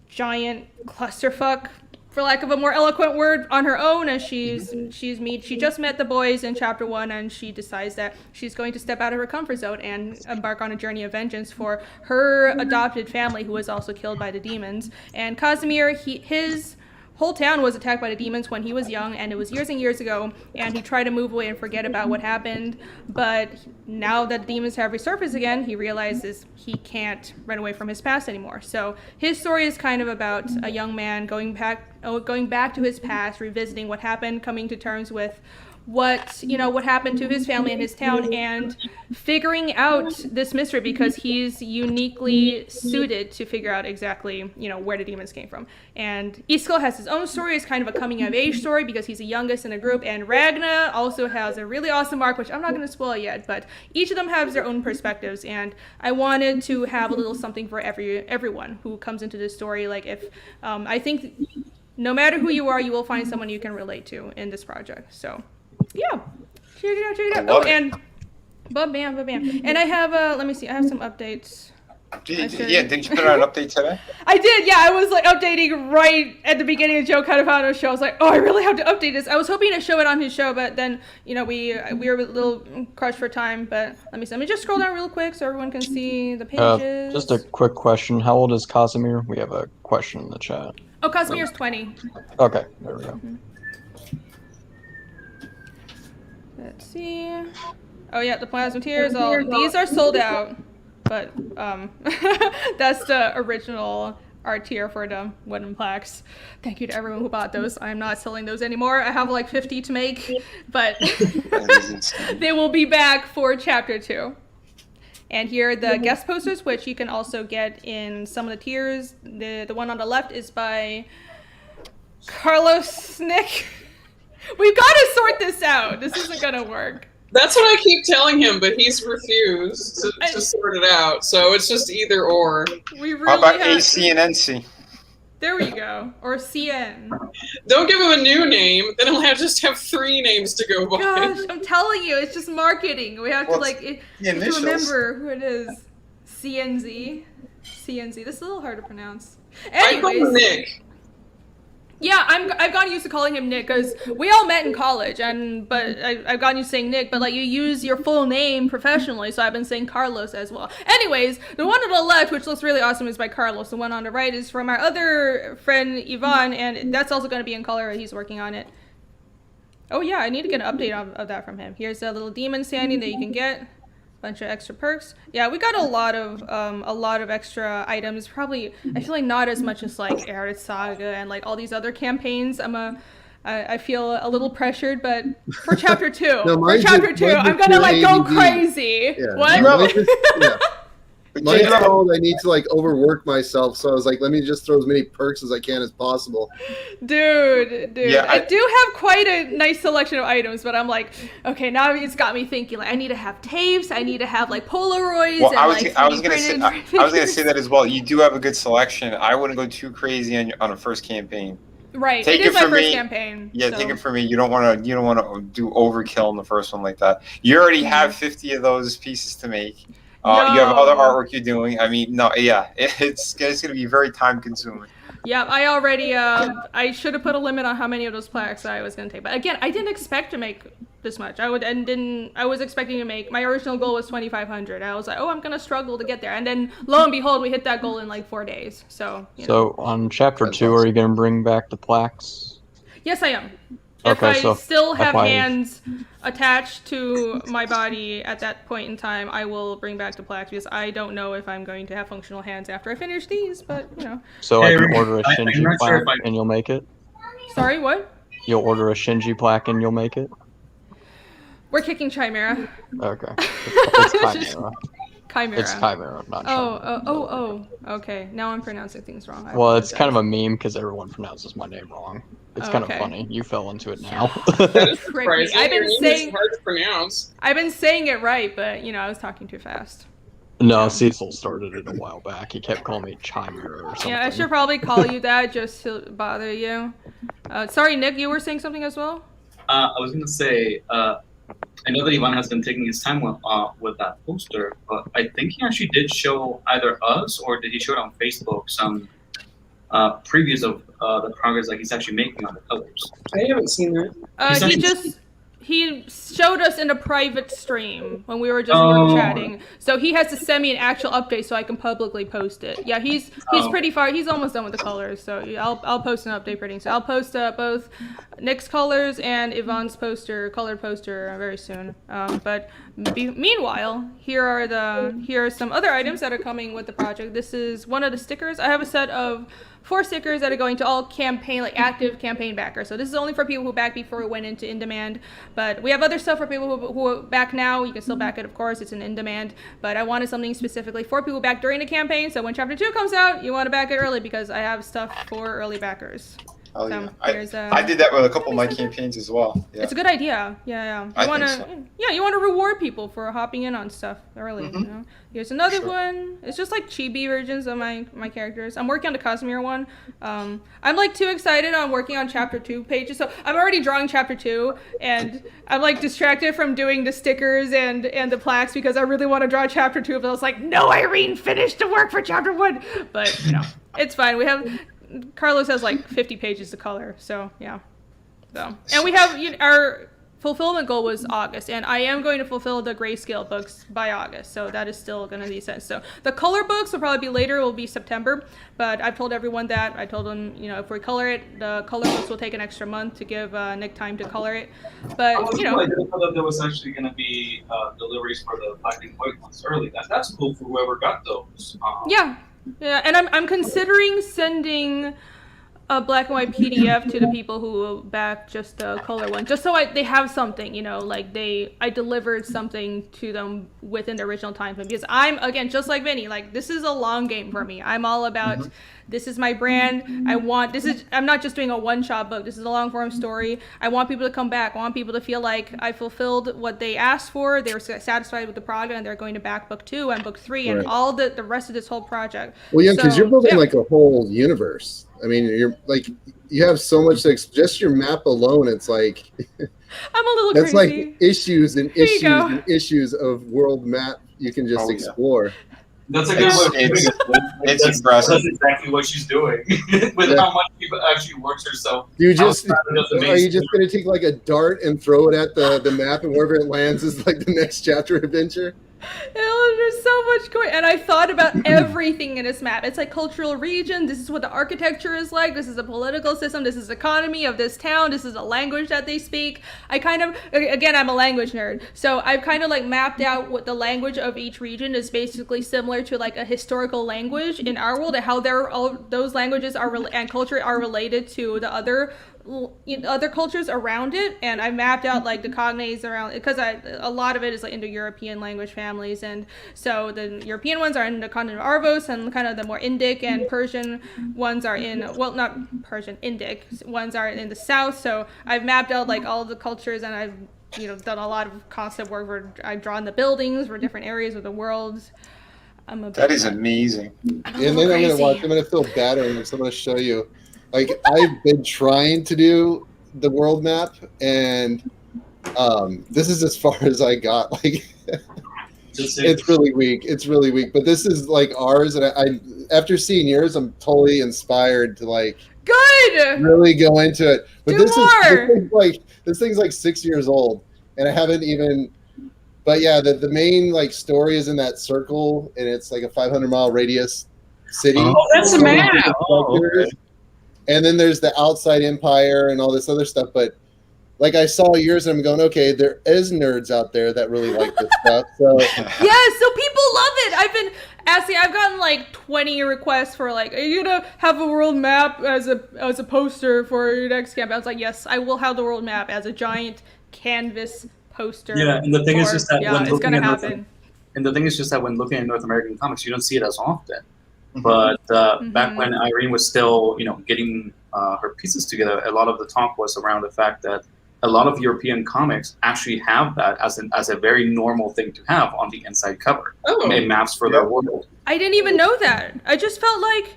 giant clusterfuck, for lack of a more eloquent word, on her own, and she just met the boys in chapter 1, and she decides that she's going to step out of her comfort zone and embark on a journey of vengeance for her adopted family, who was also killed by the demons. And Casimir, his whole town was attacked by the demons when he was young, and it was years and years ago, and he tried to move away and forget about what happened, but now that the demons have resurfaced again, he realizes he can't run away from his past anymore. So his story is kind of about a young man going back to his past, revisiting what happened, coming to terms with what happened to his family and his town, and figuring out this mystery, because he's uniquely suited to figure out exactly, where the demons came from. And Isko has his own story. It's kind of a coming of age story because he's the youngest in the group, and Ragna also has a really awesome arc, which I'm not going to spoil yet, but each of them has their own perspectives, and I wanted to have a little something for everyone who comes into this story. Like, if I think no matter who you are, you will find someone you can relate to in this project. So yeah, check it out. Oh, and bam. And I have let me see, I have some updates. Didn't you put out an update today? I did, yeah. I was like updating right at the beginning of Joe kind of found a show. I was like, oh, I really have to update this. I was hoping to show it on his show, but then we were a little crushed for time. But let me just scroll down real quick so everyone can see the pages. Just a quick question: how old is Casimir? We have a question in the chat. Oh, Casimir's 20. Okay, there we go. Mm-hmm. Let's see. Oh yeah, the plasma tears. These are sold out, but that's the original art tier for the wooden plaques. Thank you to everyone who bought those. I'm not selling those anymore. I have like 50 to make, but they will be back for chapter 2. And here are the guest posters, which you can also get in some of the tiers. The one on the left is by Carlos Nick. We've got to sort this out. This isn't going to work. That's what I keep telling him, but he's refused to sort it out. So it's just either or. How about AC and NC? There we go. Or CN. Don't give him a new name. Then he'll just have 3 names to go by. Gosh, I'm telling you, it's just marketing. We have to remember who it is. CNZ. This is a little hard to pronounce. Anyways. I call him Nick. Yeah, I've gotten used to calling him Nick because we all met in college, but I've gotten used to saying Nick, but like you use your full name professionally, so I've been saying Carlos as well. Anyways, the one on the left, which looks really awesome, is by Carlos. The one on the right is from our other friend Ivan, and that's also going to be in color. He's working on it. Oh yeah, I need to get an update of that from him. Here's a little demon standing that you can get. Bunch of extra perks. Yeah, we got a lot of extra items. Probably, I feel like not as much as like Airith Saga and like all these other campaigns. I feel a little pressured, but for chapter 2, I'm gonna like go crazy. Yeah. What? Mine's called I need to like overwork myself, so I was like, let me just throw as many perks as I can as possible. Dude. Yeah, I do have quite a nice selection of items, but I'm like, okay, now it's got me thinking like I need to have tapes, I need to have like Polaroids. Well, I was gonna say that as well. You do have a good selection. I wouldn't go too crazy on a first campaign. Right, it is my first campaign. Yeah, so. Take it from me. You don't want to do overkill in the first one like that. You already have 50 of those pieces to make. You have other artwork you're doing. I mean, it's going to be very time consuming. Yeah, I already, I should have put a limit on how many of those plaques I was going to take. But again, I didn't expect to make this much. I was expecting to make, my original goal was 2,500. I was like, oh, I'm going to struggle to get there. And then lo and behold, we hit that goal in like 4 days. So on chapter 2, are you going to bring back the plaques? Yes, I am. If I still have hands attached to my body at that point in time, I will bring back the plaques because I don't know if I'm going to have functional hands after I finish these, but So I can order a Shinji plaque and you'll make it? Sorry, what? You'll order a Shinji plaque and you'll make it? We're kicking Chimera. Okay. It's Chimera. Chimera. It's Chimera, not Chimera. Okay. Now I'm pronouncing things wrong. Well, it's kind of a meme because everyone pronounces my name wrong. It's kind of okay. funny. You fell into it now. That is Trick me. surprising. Your name is hard to pronounce. I've been saying it right, but I was talking too fast. No, Cecil started it a while back. He kept calling me Chimera or something. Yeah, I should probably call you that just to bother you. Sorry, Nick, you were saying something as well? I was going to say, I know that Ivan has been taking his time with that poster, but I think he actually did show either us or did he show it on Facebook some previews of the progress that he's actually making on the colors. I haven't seen that. He showed us in a private stream when we were just work chatting. So he has to send me an actual update so I can publicly post it. Yeah, he's pretty far. He's almost done with the colors. So I'll post an update pretty soon. I'll post both Nick's colors and Yvonne's colored poster very soon. But meanwhile, here are some other items that are coming with the project. This is one of the stickers. I have a set of 4 stickers that are going to all campaign, like active campaign backers. So this is only for people who back before we went into in demand. But we have other stuff for people who back now. You can still back it, of course. It's an in demand. But I wanted something specifically for people back during the campaign. So when Chapter 2 comes out, you want to back it early because I have stuff for early backers. Oh, yeah. I did that with a couple of my campaigns as well. Yeah. It's a good idea. Yeah. You want to reward people for hopping in on stuff early. Here's another one. It's just like chibi versions of my characters. I'm working on the Casimir one. I'm like too excited on working on Chapter 2 pages. So I'm already drawing Chapter 2, and I'm like distracted from doing the stickers and the plaques because I really want to draw Chapter 2. But I was like, no, Irene, finish the work for Chapter 1. But it's fine. Carlos has like 50 pages to color, so yeah. And we have our fulfillment goal was August, and I am going to fulfill the grayscale books by August, so that is still going to be sent. So the color books will probably be later. It will be September, but I've told everyone that. I told them, if we color it, the color books will take an extra month to give Nick time to color it. But I didn't know that there was actually going to be deliveries for the black and white ones early. That's cool for whoever got those. Yeah, and I'm considering sending a black and white PDF to the people who back just the color one, just so they have something, like I delivered something to them within the original time frame. Because I'm, again, just like Vinny, like this is a long game for me. I'm all about this is my brand. I'm not just doing a one-shot book. This is a long-form story. I want people to come back. I want people to feel like I fulfilled what they asked for. They were satisfied with the project, and they're going to back book 2 and book 3 and all the rest of this whole project. Well, yeah, because you're building like a whole universe. I mean, you're like, you have so much just your map alone. It's like I'm a little that's crazy. Like issues and issues and issues of world map you can just explore. That's a good way. It's impressive. That's exactly what she's doing with how much she actually works herself. Are you just going to take like a dart and throw it at the map, and wherever it lands is like the next chapter adventure? There's so much going, and I thought about everything in this map. It's like cultural region. This is what the architecture is like. This is the political system. This is the economy of this town. This is a language that they speak. I'm a language nerd, so I've kind of like mapped out what the language of each region is basically similar to like a historical language in our world, and how all those languages and culture are related to the other cultures around it. And I mapped out like the cognates around, because a lot of it is like Indo-European language families, and so the European ones are in the continent of Arvos, and kind of the more Indic and Persian ones are not Persian, Indic ones are in the south. So I've mapped out like all of the cultures, and I've done a lot of concept work where I've drawn the buildings for different areas of the world. That is amazing. And then I'm gonna feel better, and I'm gonna show you. Like, I've been trying to do the world map, and this is as far as I got. Like, it's really weak. It's really weak. But this is like ours, and I after seeing yours, I'm totally inspired to like really go into it. But this thing's like 6 years old, and I haven't even. But yeah, the main like story is in that circle, and it's like a 500-mile radius city. Oh, that's a map. Okay. And then there's the outside empire and all this other stuff. But like I saw yours, and I'm going, okay, there is nerds out there that really like this stuff. So yeah, so people love it. I've been asking. I've gotten like 20 requests for like, are you gonna have a world map as a poster for your next camp? I was like, yes, I will have the world map as a giant canvas poster. Yeah, and the thing is just that when it's gonna happen. And the thing is just that when looking at North American comics, you don't see it as often. But back when Irene was still, getting her pieces together, a lot of the talk was around the fact that a lot of European comics actually have that as a very normal thing to have on the inside cover. It maps for their world. I didn't even know that. I just felt like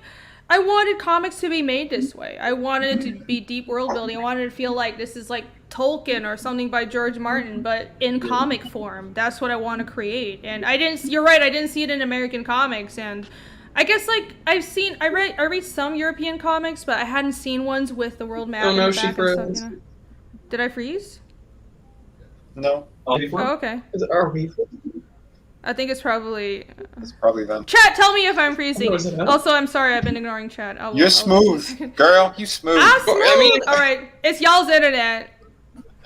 I wanted comics to be made this way. I wanted it to be deep world building. I wanted it to feel like this is like Tolkien or something by George Martin, but in comic form. That's what I want to create. And you're right, I didn't see it in American comics. And I guess like I read some European comics, but I hadn't seen ones with the world map. Oh no, in the back she froze. and stuff, Did I freeze? No. Oh, okay. Are we? I think it's probably them. Chat, tell me if I'm freezing. Oh, also, I'm sorry, I've been ignoring chat. You're smooth, girl. You smooth. I'm smooth. I mean, all right, it's y'all's internet.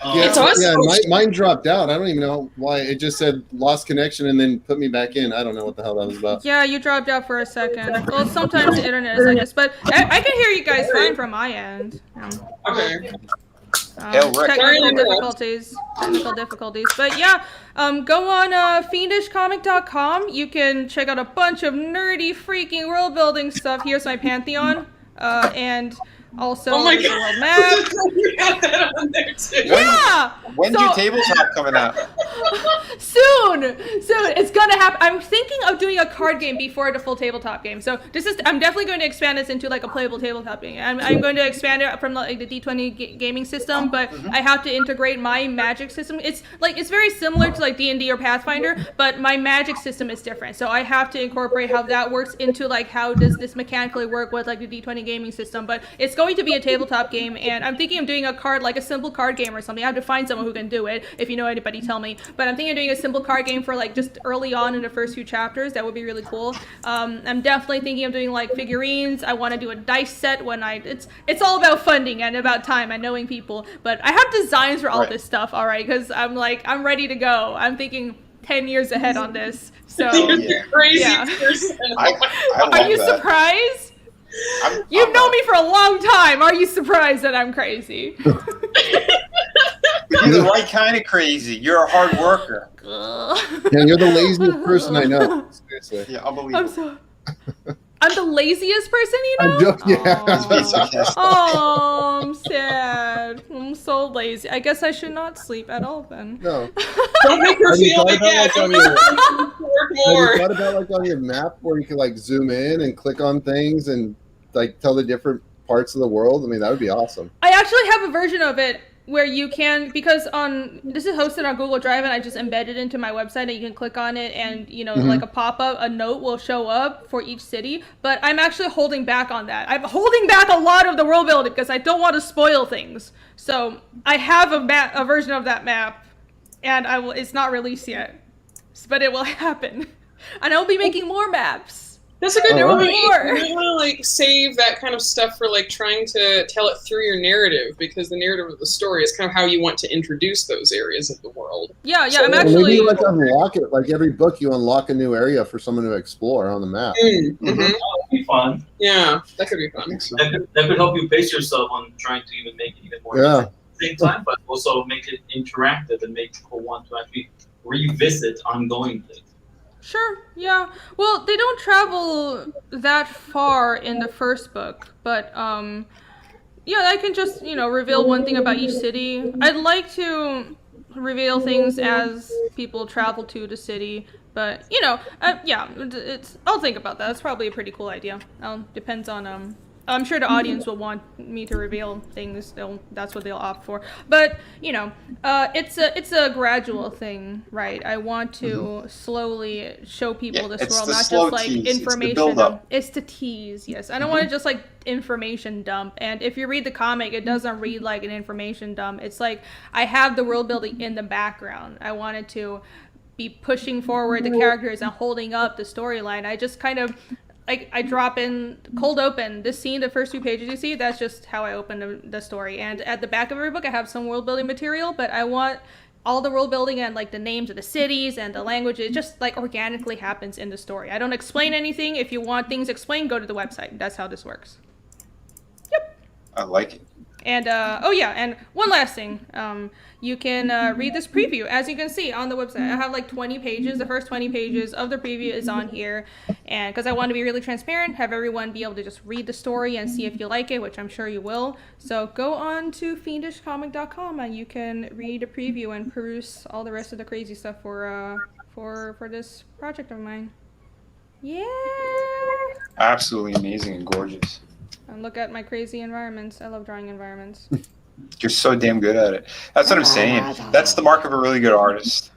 It's awesome. Mine dropped out. I don't even know why. It just said lost connection and then put me back in. I don't know what the hell that was about. Yeah, you dropped out for a second. Well, sometimes the internet is like this, but I can hear you guys fine from my end. Okay. Technical difficulties. But yeah, go on fiendishcomic.com. You can check out a bunch of nerdy, freaking world building stuff. Here's my Pantheon, and also the world map. Yeah. When's your tabletop coming out? Soon. It's gonna happen. I'm thinking of doing a card game before the full tabletop game. So I'm definitely going to expand this into like a playable tabletop game. I'm going to expand it from like the D20 gaming system, but I have to integrate my magic system. It's very similar to like D&D or Pathfinder, but my magic system is different. So I have to incorporate how that works into like how does this mechanically work with like the D20 gaming system. But it's going to be a tabletop game, and I'm thinking of doing a simple card game or something. I have to find someone who can do it. If you know anybody, tell me. But I'm thinking of doing a simple card game for like just early on in the first few chapters. That would be really cool. I'm definitely thinking of doing like figurines. I want to do a dice set it's all about funding and about time and knowing people. But I have designs for all this stuff already because I'm ready to go. I'm thinking 10 years ahead on this. So Crazy person. I Are you surprised? You've known me for a long time. Are you surprised that I'm crazy? You're the right kind of crazy. You're a hard worker. Yeah, you're the laziest person I know. Seriously. Yeah, unbelievable. I'm the laziest person you know? I'm joking. Yeah. Oh, I'm sad. I'm so lazy. I guess I should not sleep at all then. No. Don't make her feel like that. Have More. you thought about like on your map where you could like zoom in and click on things and like tell the different parts of the world? I mean, that would be awesome. I actually have a version of it where you can, because this is hosted on Google Drive, and I just embedded it into my website, and you can click on it, and like a pop-up, a note will show up for each city. But I'm actually holding back on that. I'm holding back a lot of the world building because I don't want to spoil things. So I have a version of that map, and it's not released yet, but it will happen, and I'll be making more maps. That's a good Oh, point. right. You want to like save that kind of stuff for like trying to tell it through your narrative, because the narrative of the story is kind of how you want to introduce those areas of the world. Yeah, So I'm actually. Maybe like unlock it. Like every book, you unlock a new area for someone to explore on the map. Mm-hmm. That would be fun. Yeah, that could be fun. So. That could help you pace yourself on trying to even make it even more Yeah. interesting at the same time, but also make it interactive and make people want to actually revisit ongoing things. Sure, yeah. Well, they don't travel that far in the first book, but yeah, I can just, reveal one thing about each city. I'd like to reveal things as people travel to the city, but yeah, I'll think about that. That's probably a pretty cool idea. Depends on I'm sure the audience will want me to reveal things. That's what they'll opt for. But it's a gradual thing, right? I want to slowly show people this world, not just like information. It's the tease, yes. I don't want to just like information dump. And if you read the comic, it doesn't read like an information dump. It's like I have the world building in the background. I wanted to be pushing forward the characters and holding up the storyline. I just kind of. I drop in cold open this scene, the first few pages you see, that's just how I open the story. And at the back of every book I have some world building material, but I want all the world building and like the names of the cities and the languages just like organically happens in the story. I don't explain anything. If you want things explained, go to the website. That's how this works. Yep. I like it. And and one last thing. You can read this preview, as you can see on the website. I have like 20 pages. The first 20 pages of the preview is on here, and because I want to be really transparent, have everyone be able to just read the story and see if you like it, which I'm sure you will. So go on to fiendishcomic.com and you can read a preview and peruse all the rest of the crazy stuff for this project of mine. Yeah. Absolutely amazing and gorgeous. And look at my crazy environments. I love drawing environments. You're so damn good at it. That's what I'm saying. That's the mark of a really good artist.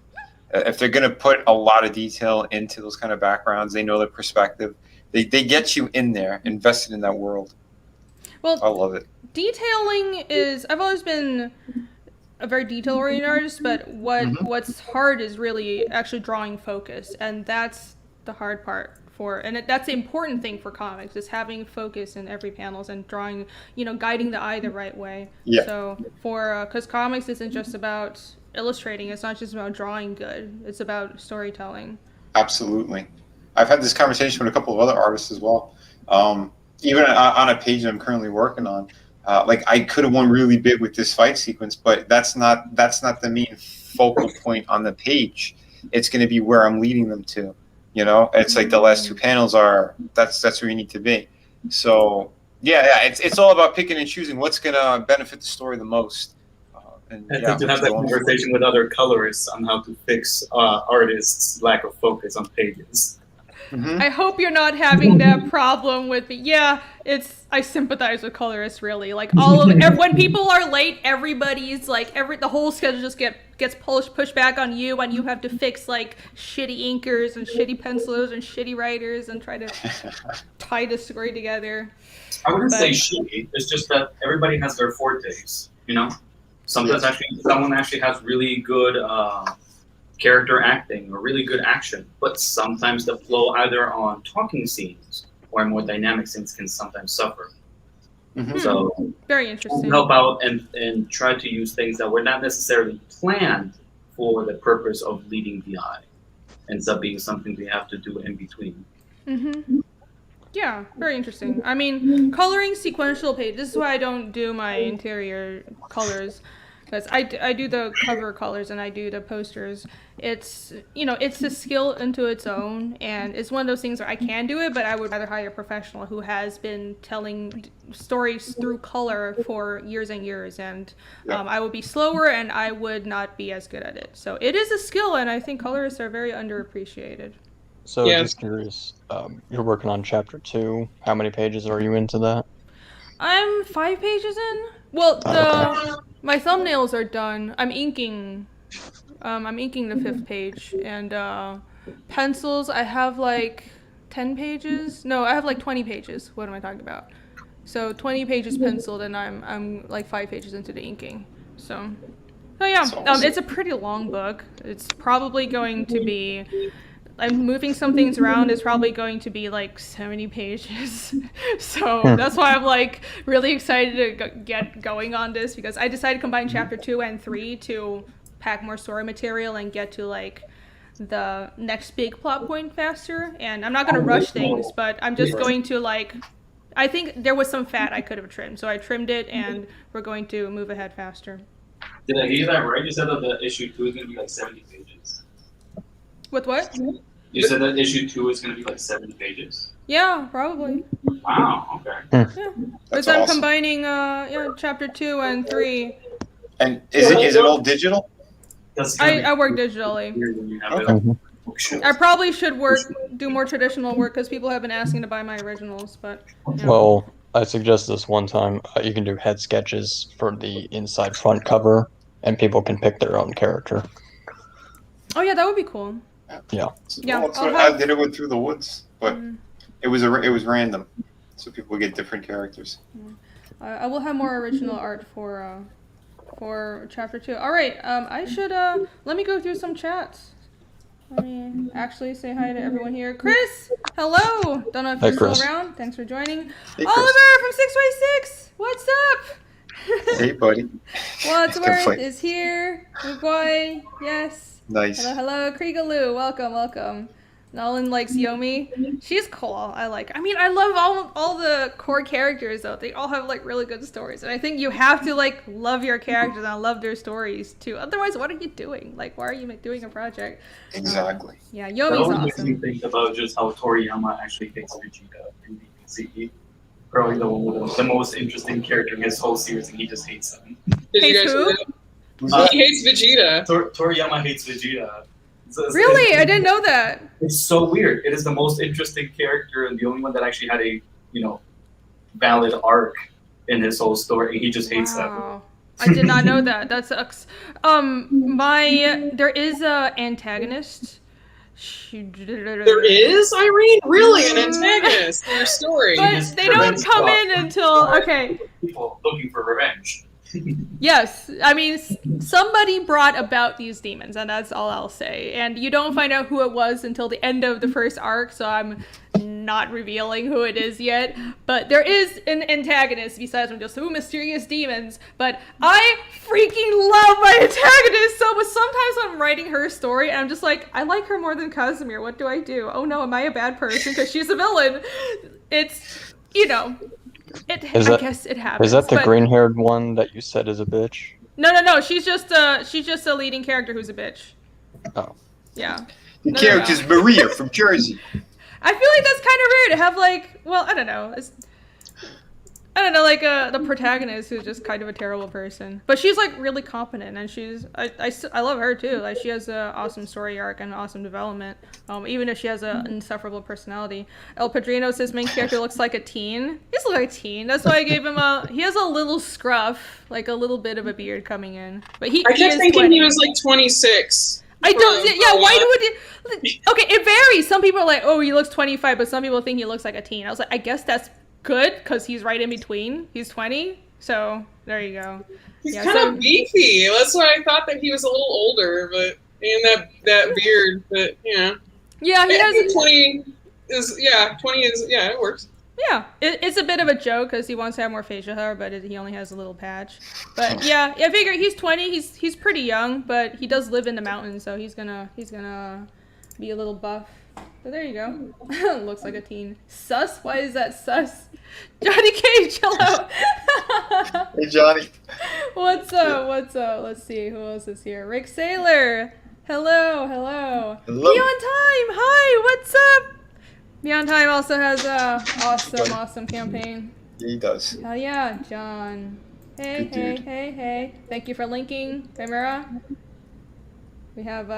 If they're going to put a lot of detail into those kind of backgrounds, they know their perspective. They get you in there, invested in that world. Well, I love it. Detailing is... I've always been a very detail-oriented artist, but what's hard is really actually drawing focus, and that's the hard part. That's the important thing for comics, is having focus in every panels and drawing, guiding the eye the right way. Yeah. So because comics isn't just about illustrating, it's not just about drawing good, it's about storytelling. Absolutely. I've had this conversation with a couple of other artists as well. Even on a page that I'm currently working on, I could have won really big with this fight sequence, but that's not the main focal point on the page. It's going to be where I'm leading them to. It's like the last two panels that's where you need to be. So it's all about picking and choosing what's gonna benefit the story the most. I think to have that conversation with other colorists on how to fix artists' lack of focus on pages. Mm-hmm. I hope you're not having that problem with me. Yeah, I sympathize with colorists, really. Like, when people are late, everybody's like, the whole schedule just gets pushed back on you, and you have to fix like shitty inkers and shitty pencilers and shitty writers and try to tie the story together. I wouldn't say shitty. It's just that everybody has their fortes, Sometimes someone actually has really good character acting or really good action, but sometimes the flow either on talking scenes or more dynamic scenes can sometimes suffer. Mm-hmm. So very interesting. Help out and try to use things that were not necessarily planned for the purpose of leading the eye. Ends up being something we have to do in between. Mm-hmm. Yeah, very interesting. I mean, coloring sequential pages. This is why I don't do my interior colors. Because I do the cover colors and I do the posters. It's a skill into its own, and it's one of those things where I can do it, but I would rather hire a professional who has been telling stories through color for years and years, and I would be slower and I would not be as good at it. So it is a skill, and I think colorists are very underappreciated. So just curious, you're working on chapter 2. How many pages are you into that? I'm 5 pages in. Well, my thumbnails are done. I'm inking the 5th page, and pencils, I have like 10 pages. No, I have like 20 pages. What am I talking about? So 20 pages penciled, and I'm like 5 pages into the inking. So yeah, it's a pretty long book. It's probably going to be... I'm moving some things around. It's probably going to be like 70 pages. So that's why I'm like really excited to get going on this, because I decided to combine chapter 2 and 3 to pack more story material and get to like the next big plot point faster. And I'm not going to rush things, but I'm just going to I think there was some fat I could have trimmed. So I trimmed it, and we're going to move ahead faster. Did I hear that right? You said that the issue 2 is going to be like 70 pages. With what? You said that issue 2 is going to be like 70 pages? Yeah, probably. Wow, okay. Yeah. Because I'm combining chapter 2 and 3. And is it all digital? I work digitally. Okay. I probably should do more traditional work, because people have been asking to buy my originals, but... Yeah. Well, I suggest this one time. You can do head sketches for the inside front cover, and people can pick their own character. Oh yeah, that would be cool. Yeah. I did it with Through the Woods, but it was random, so people would get different characters. I will have more original art for chapter 2. All right, I should let me go through some chats. Let me actually say hi to everyone here. Chris, hello. Don't know if you're still around. Thanks for joining. Hey, Oliver from 6x6. What's up? Hey, buddy. Wadsworth is here. Good boy. Yes. Nice. Hello. Kriegaloo. Welcome. Nolan likes Yomi. She's cool. I love all the core characters though. They all have like really good stories, and I think you have to like love your characters and love their stories too. Otherwise, what are you doing? Like, why are you doing a project? Exactly. Yeah, That Yomi's always makes me awesome. think about just how Toriyama actually hates Vegeta in DBZ. Probably the most interesting character in his whole series, and he just hates him. Did you Hates guys who? know? He hates Vegeta. Toriyama hates Vegeta. Really? I didn't know that. It's so weird. It is the most interesting character and the only one that actually had a, valid arc in his whole story. And he just hates that. I did not know that. That sucks. There is a antagonist. There is, Irene? Really? An antagonist in your story? But they don't come in until... Okay. People looking for revenge. Yes, I mean, somebody brought about these demons, and that's all I'll say. And you don't find out who it was until the end of the first arc, so I'm not revealing who it is yet. But there is an antagonist besides from just mysterious demons. But I freaking love my antagonist so much. Sometimes I'm writing her story, and I'm just like, I like her more than Casimir. What do I do? Oh no, am I a bad person because she's a villain? It's, I guess it happens. Is that the green-haired one that you said is a bitch? No. She's just a leading character who's a bitch. Oh. Yeah. The character's Maria from Jersey. I feel like that's kind of rare to have I don't know. The protagonist who's just kind of a terrible person. But she's like really competent, and I love her too. Like, she has an awesome story arc and awesome development. Even if she has an insufferable personality. El Padrino says main character looks like a teen. He looks like a teen. That's why I gave him he has a little scruff, like a little bit of a beard coming in. But I kept thinking he was like 26. I don't. Yeah, why would you? Okay, it varies. Some people are like, oh, he looks 25, but some people think he looks like a teen. I was like, I guess that's good because he's right in between. He's 20, so there you go. He's kind of beefy. That's why I thought that he was a little older, but and that beard. But yeah, he has 20 is it works. Yeah, it's a bit of a joke because he wants to have more facial hair, but he only has a little patch. But yeah, I figure he's 20. He's pretty young, but he does live in the mountains, so he's gonna be a little buff. But there you go. Looks like a teen. Sus? Why is that sus? Johnny Cage, hello. Hey, Johnny. What's up? Let's see who else is here. Rick Saylor. Hello. Beyond Time. Hi. What's up? Beyond Time also has a awesome campaign. Yeah, he does. Hell yeah, John. Hey. Thank you for linking, Chimera. We have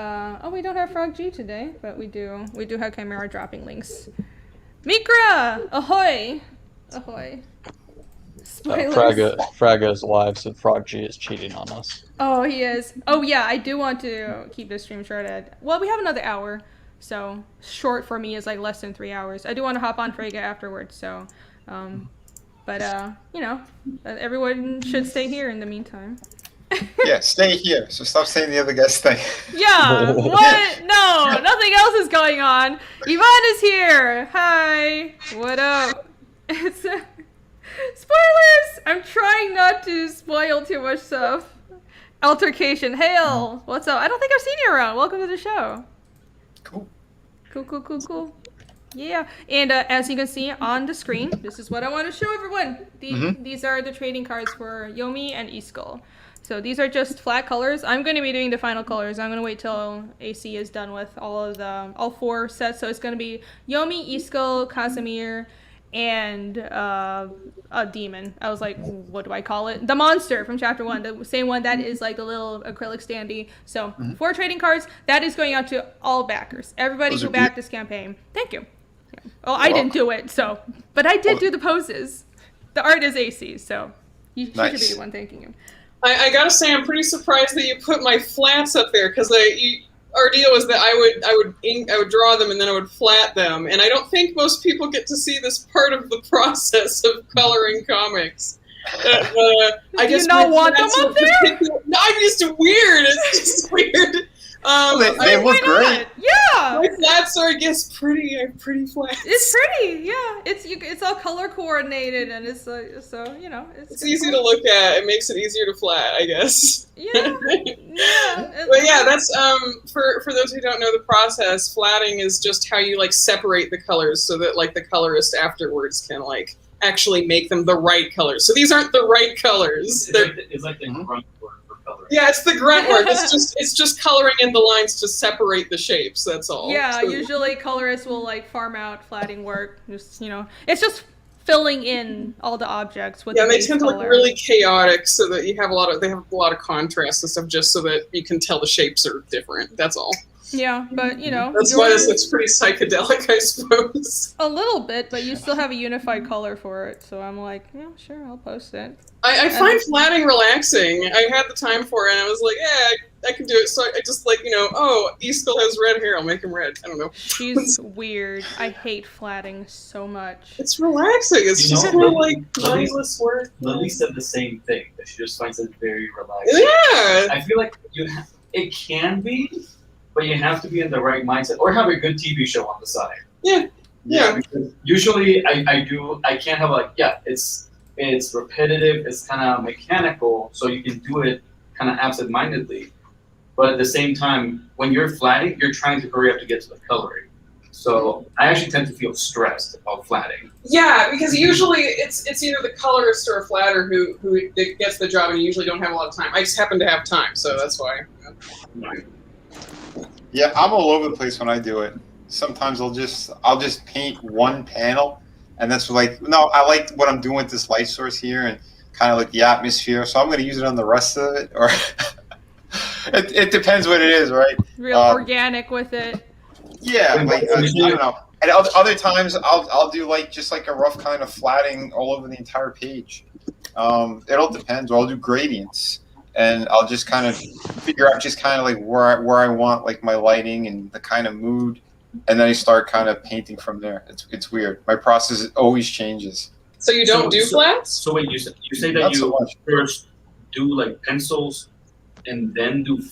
we don't have Frog G today, but we do have Chimera dropping links. Mikra! Ahoy! Spoilers. Fraga is live, so Frog G is cheating on us. Oh, he is. Oh yeah, I do want to keep this stream short. Well, we have another hour. So short for me is like less than 3 hours. I do want to hop on Frega afterwards. So, everyone should stay here in the meantime. Yeah, stay here. So stop saying the other guy's thing. Yeah. What? No, nothing else is going on. Yvonne is here. Hi. What up? It's spoilers. I'm trying not to spoil too much stuff. Altercation. Hail. What's up? I don't think I've seen you around. Welcome to the show. Cool. Yeah, and as you can see on the screen, this is what I want to show everyone. These are the trading cards for Yomi and Iskull. So these are just flat colors. I'm going to be doing the final colors. I'm going to wait till AC is done with all 4 sets. So it's going to be Yomi, Iskull, Casimir, and a demon. I was like, what do I call it? The monster from chapter 1, the same one that is like the little acrylic standee. So 4 trading cards. That is going out to all backers, everybody who backed this campaign. Thank you. Well, I didn't do it, but I did do the poses. The art is AC, so you should be the one thanking him. I gotta say, I'm pretty surprised that you put my flats up there because our deal was that I would draw them and then I would flat them, and I don't think most people get to see this part of the process of coloring comics. I do you not want them up there? No, I'm just weird. It's just weird. They look great. Yeah. My flats are, I guess, pretty flats. It's pretty, yeah. It's all color coordinated, and it's so you know it's easy to look at. It makes it easier to flat, I guess. Yeah, yeah. But yeah, that's for those who don't know the process. Flatting is just how you like separate the colors so that like the colorist afterwards can like actually make them the right colors. So these aren't the right colors. It's like the grunt work for coloring. Yeah, it's the grunt work. It's just coloring in the lines to separate the shapes. That's all. Yeah, So, usually colorists will like farm out flatting work. Just it's just filling in all the objects with. Yeah, the they base tend to color. look really chaotic, so that they have a lot of contrast and stuff, just so that you can tell the shapes are different. That's all. Yeah, but that's why this looks pretty psychedelic, I suppose. A little bit, but you still have a unified color for it. So I'm like, yeah, sure, I'll post it. I find flatting relaxing. I had the time for it, and I was like, yeah, I can do it. So I just like, oh, Easkell has red hair, I'll make him red. I don't know. She's weird. I hate flatting so much. It's relaxing. It's just kind of like mindless work. Lily said the same thing, that she just finds it very relaxing. Yeah! I feel like it can be, but you have to be in the right mindset, or have a good TV show on the side. Yeah. Because usually I can't have it's repetitive, it's kind of mechanical, so you can do it kind of absent-mindedly. But at the same time, when you're flatting, you're trying to hurry up to get to the coloring. So I actually tend to feel stressed about flatting. Yeah, because usually it's either the colorist or a flatter who gets the job, and you usually don't have a lot of time. I just happen to have time, so that's why. Yeah, I'm all over the place when I do it. Sometimes I'll just paint one panel, and that's like, no, I like what I'm doing with this light source here, and kind of like the atmosphere. So I'm going to use it on the rest of it, or it depends what it is, right? Real organic with it. Yeah, like I don't know. And other times I'll do like just like a rough kind of flatting all over the entire page. It all depends. Or I'll do gradients. And I'll just kind of figure out just kind of like where I want like my lighting and the kind of mood, and then I start kind of painting from there. It's weird. My process always changes. So you don't do flats? So wait, you say that Not you so much. first do like pencils, and then do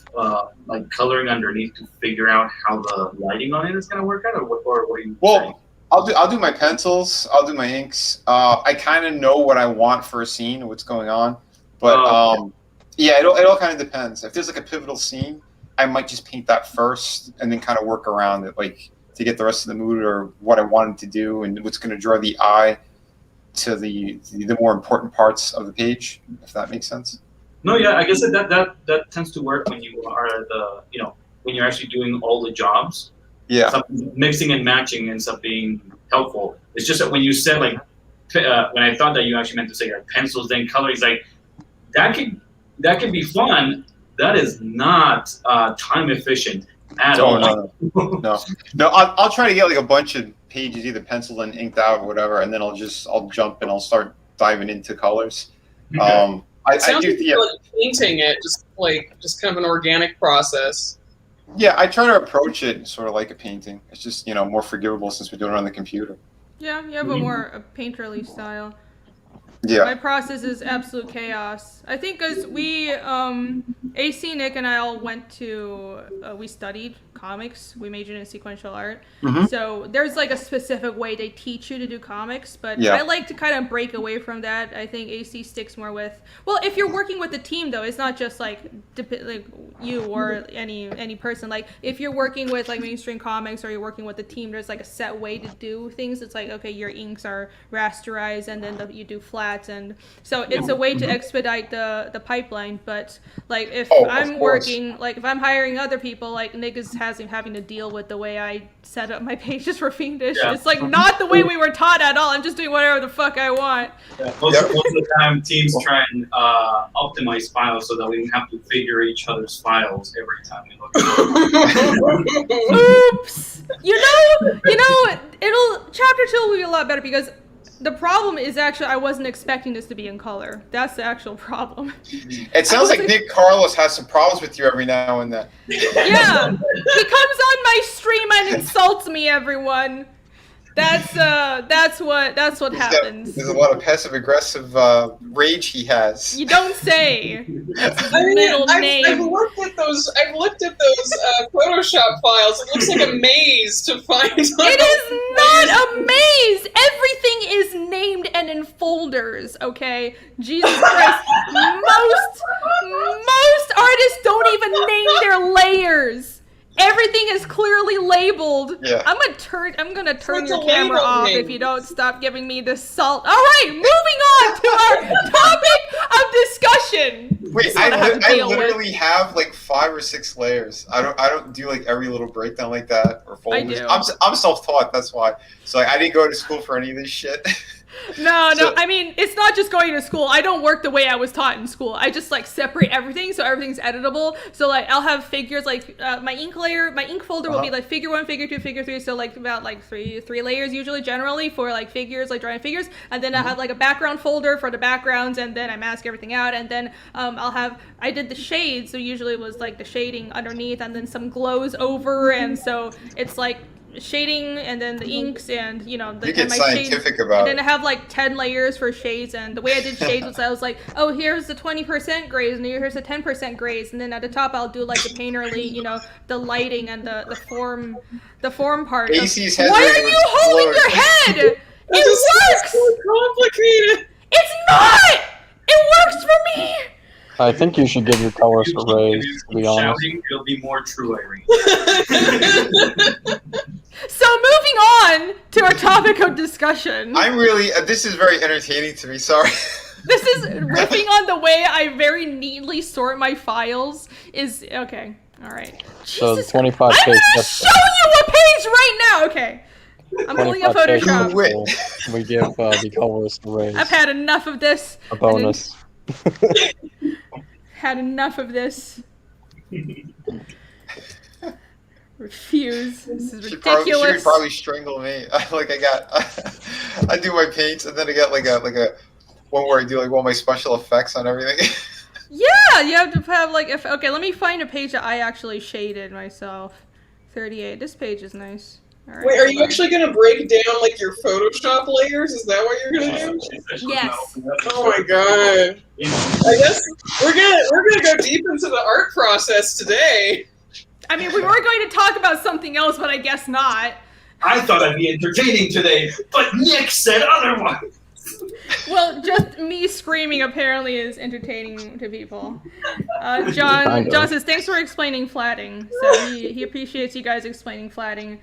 like coloring underneath to figure out how the lighting on it is going to work out, or what are you saying? I'll do my pencils. I'll do my inks. I kind of know what I want for a scene, what's going on, but yeah, it all kind of depends. If there's like a pivotal scene, I might just paint that first and then kind of work around it, like to get the rest of the mood or what I wanted to do and what's going to draw the eye to the more important parts of the page, if that makes sense. No, yeah, I guess that tends to work when you are when you're actually doing all the jobs. Yeah. Mixing and matching ends up being helpful. It's just that when you said like when I thought that you actually meant to say like pencils then coloring, it's like that can be fun. That is not time efficient at all. No. I'll try to get like a bunch of pages either penciled and inked out or whatever, and then I'll jump and I'll start diving into colors. Okay. It sounds like painting it, just kind of an organic process. Yeah, I try to approach it sort of like a painting. It's just more forgivable since we're doing it on the computer. Yeah, you have a painterly style. Yeah. My process is absolute chaos. I think because we, AC, Nick, and I all went to, we studied comics. We majored in sequential art. Mm-hmm. So there's like a specific way they teach you to do comics, but yeah. I like to kind of break away from that. I think AC sticks more with, well, if you're working with a team though, it's not just like you or any person. Like if you're working with like mainstream comics or you're working with a team, there's like a set way to do things. It's like, okay, your inks are rasterized and then you do flats, and so it's a way to expedite the pipeline. But like if I'm working, like if I'm hiring other people, like Nick is having to deal with the way I set up my pages for Fiendish. Yeah. It's like not the way we were taught at all. I'm just doing whatever the fuck I want. Yeah, most of the time teams try and optimize files so that we don't have to figure each other's files every time we look at them. Oops. You know, chapter 2 will be a lot better because the problem is actually I wasn't expecting this to be in color. That's the actual problem. It sounds like Nick Carlos has some problems with you every now and then. Yeah. He comes on my stream and insults me, everyone. That's what happens. There's a lot of passive aggressive rage he has. You don't say. That's his middle name. I've looked at those Photoshop files. It looks like a maze to find. It is not a maze. Everything is named and in folders. Okay, Jesus Christ. Most artists don't even name their layers. Everything is clearly labeled. Yeah. I'm gonna turn your a camera label off name. if you don't stop giving me this salt. All right, moving on to our topic of discussion. Wait, I literally have like 5 or 6 layers. I don't do like every little breakdown like that or folders. do. I'm self-taught. That's why. So like, I didn't go to school for any of this shit. No, So- I mean, it's not just going to school. I don't work the way I was taught in school. I just like separate everything so everything's editable. So like I'll have figures like my ink folder will be like figure 1, figure 2, figure 3. So like about like three layers usually generally for like figures, like drawing figures. And then I have like a background folder for the backgrounds, and then I mask everything out. And then I did the shades. So usually it was like the shading underneath and then some glows over. And so it's like shading and then the inks and you get and my scientific shades. about And then I have like 10 layers for shades, and the way I did shades was I was like, oh, here's the 20% grays and here's the 10% grays, and then at the top I'll do like the painterly, the lighting and the form part. Macy's head Why rate are would you holding your explode. head? It works! So complicated. It's not! It works for me! I think you should give your colors a raise, to be honest. Shouting, it'll be more true, Irene. So moving on to our topic of discussion. I'm really. This is very entertaining to me. Sorry. This is riffing on the way I very neatly sort my files. Okay, all right. So Jesus, 25 I'm page. gonna show you a page right now. Okay, I'm pulling up 25 page Photoshop. Wait. We give the colorist a raise. I've had enough of this. A bonus. Had enough of this. Refuse. This is She ridiculous. would probably strangle me. Like I do my paints and then I get like a one where I do like all my special effects on everything. Yeah, you have to have like okay, let me find a page that I actually shaded myself. 38. This page is nice. All right, Wait, are you hold on. actually gonna break down like your Photoshop layers? Is that what you're gonna do? Yes. Oh my god! I guess we're gonna go deep into the art process today. I mean, we were going to talk about something else, but I guess not. I thought I'd be entertaining today, but Nick said otherwise. Well, just me screaming apparently is entertaining to people. John says, thanks for explaining flatting. So he appreciates you guys explaining flatting.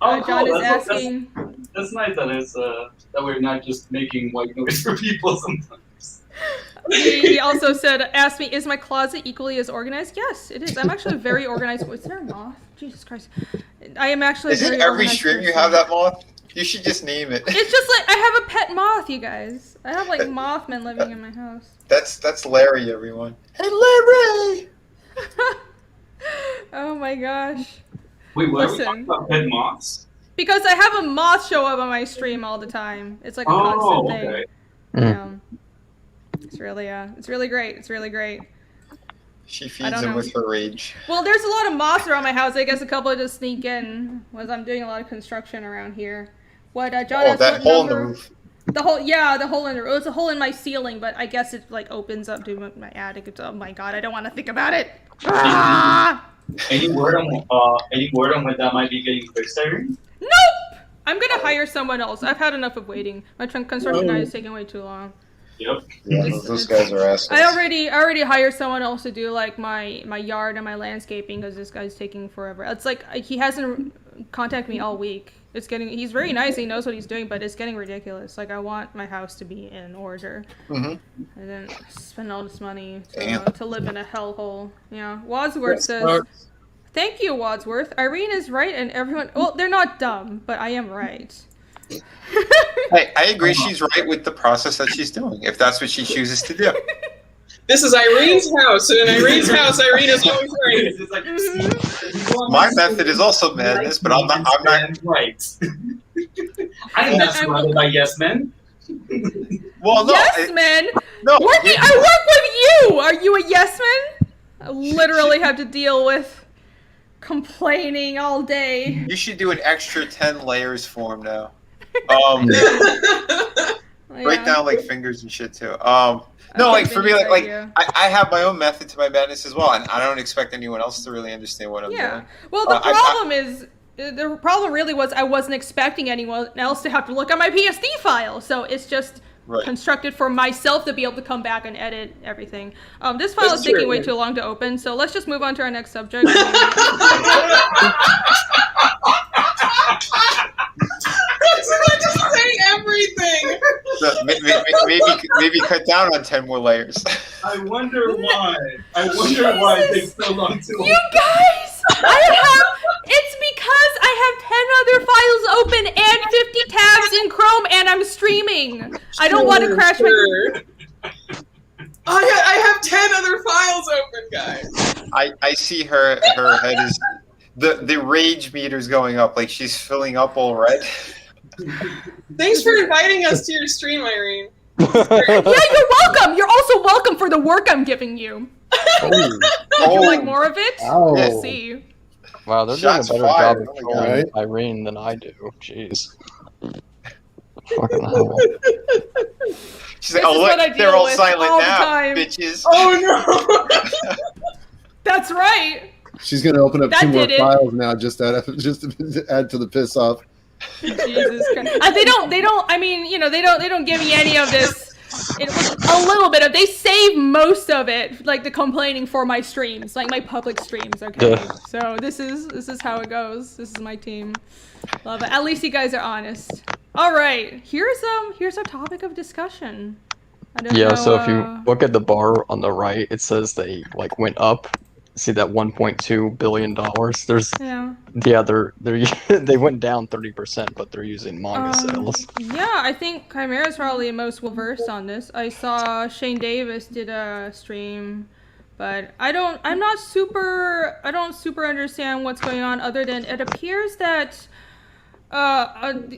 John is asking... That's nice that it's that we're not just making white noise for people sometimes. He also asked me, is my closet equally as organized? Yes, it is. I'm actually very organized. Is there a moth? Jesus Christ. I am actually Is very it every organized stream you person. have that moth? You should just name it. It's just like, I have a pet moth, you guys. I have like Mothmen living in my house. That's Larry, everyone. Hey, Larry! Oh my gosh. Wait, what are we Listen. talking about? Pet moths? Because I have a moth show up on my stream all the time. It's like a constant thing. Okay. Yeah. It's really great. It's really great. She I feeds don't him know. with her rage. Well, there's a lot of moths around my house. I guess a couple just sneak in as I'm doing a lot of construction around here. What, John? Oh, that hole in the roof. The hole in the roof. It's a hole in my ceiling, but I guess it like opens up to my attic. Oh my god, I don't want to think about it. Ah! Any word on when that might be getting fixed, Irene? Nope. I'm gonna hire someone else. I've had enough of waiting. My construction guy is taking way too long. Yep. Yeah, those guys are assholes. I already hired someone else to do like my yard and my landscaping because this guy's taking forever. It's like he hasn't contacted me all week. He's very nice. He knows what he's doing, but it's getting ridiculous. Like I want my house to be in order, and then spend all this money to live in a hellhole. Yeah, Wadsworth says, "Thank you, Wadsworth. Irene is right, and everyone. Well, they're not dumb, but I am right." Hey, I agree. She's right with the process that she's doing. If that's what she chooses to do. This is Irene's house, and in Irene's house, Irene is always right. It's like, My method is also madness, but I'm not right. I'm not surrounded by yes men. Well, no. Yes, man. No. I work with you. Are you a yes man? I literally have to deal with complaining all day. You should do an extra 10 layers for him now. Break down like fingers and shit too. No, like for me, like I have my own method to my madness as well, and I don't expect anyone else to really understand what I'm doing. Well, the problem is, the problem really was I wasn't expecting anyone else to have to look at my PSD file, so it's just constructed for myself to be able to come back and edit everything. This file is taking way too long to open, so let's just move on to our next subject. Just say everything. So maybe cut down on 10 more layers. I wonder why. It takes so long to open. You guys, it's because I have 10 other files open and 50 tabs in Chrome, and I'm streaming. I don't want to crash my. I have 10 other files open, guys. I see her head is the rage meter's going up, like she's filling up all red. Thanks for inviting us to your stream, Irene. Yeah, you're welcome. You're also welcome for the work I'm giving you. Would you like more of it? Let's see. Wow, they're doing a better job of trolling Irene than I do. Jeez. Fucking hell. She's like, oh look, they're all silent now, bitches. Oh no! That's right. She's gonna open up 2 more files now, just to add to the piss off. Jesus Christ. They don't. I mean, you know, they don't give me any of this. A little bit of. They save most of it, like the complaining for my streams, like my public streams. Okay, so this is how it goes. This is my team. Love it. At least you guys are honest. All right, here's a topic of discussion. I don't know, so if you look at the bar on the right, it says they like went up. See that $1.2 billion? They went down 30%, but they're using manga sales. Yeah, I think Chimera's probably most well versed on this. I saw Shane Davis did a stream, but I don't super understand what's going on, other than it appears that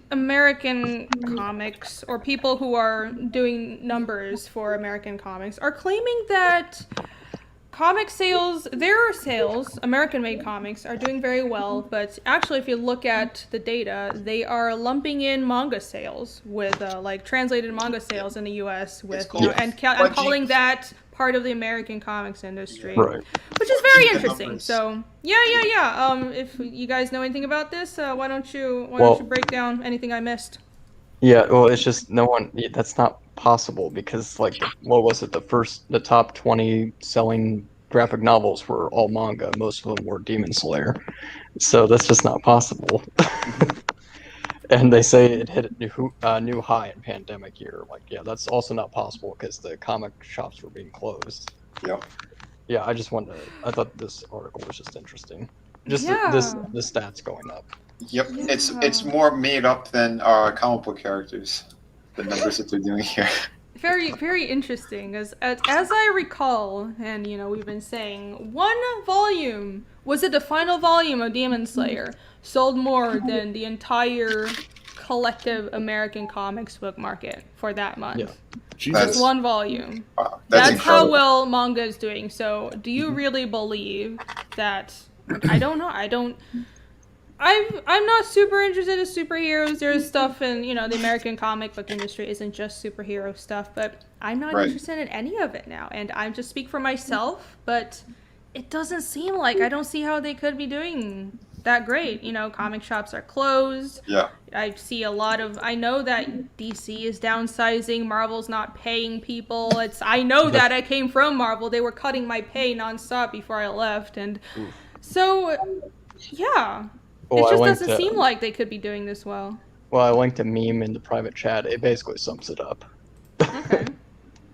American comics, or people who are doing numbers for American comics, are claiming that comic sales, American-made comics, are doing very well, but actually if you look at the data, they are lumping in manga sales with, like, translated manga sales in the U.S. with, and calling that part of the American comics industry, which is very interesting. So, yeah. If you guys know anything about this, why don't you break down anything I missed? Yeah, well, it's just that's not possible, because like what was it, the top 20 selling graphic novels were all manga. Most of them were Demon Slayer, so that's just not possible. And they say it hit a new high in pandemic year. Like, yeah, that's also not possible because the comic shops were being closed. Yeah, I thought this article was just interesting, the stats going up. It's more made up than comic book characters, the numbers that they're doing here. Very, very interesting. As I recall, and we've been saying, one volume, was it the final volume of Demon Slayer, sold more than the entire collective American comics book market for that month. Yeah. Just one volume. Wow, that's how well manga is doing. So, do you really believe that? I don't know. I'm not super interested in superheroes. There's stuff in, the American comic book industry isn't just superhero stuff, but I'm not interested in any of it now. And I just speak for myself, but it doesn't seem like, I don't see how they could be doing that great. Comic shops are closed. Yeah. I see I know that DC is downsizing, Marvel's not paying people. I know that I came from Marvel. They were cutting my pay nonstop before I left. And so, yeah. It just doesn't seem like they could be doing this well. Well, I linked a meme in the private chat. It basically sums it up. Okay.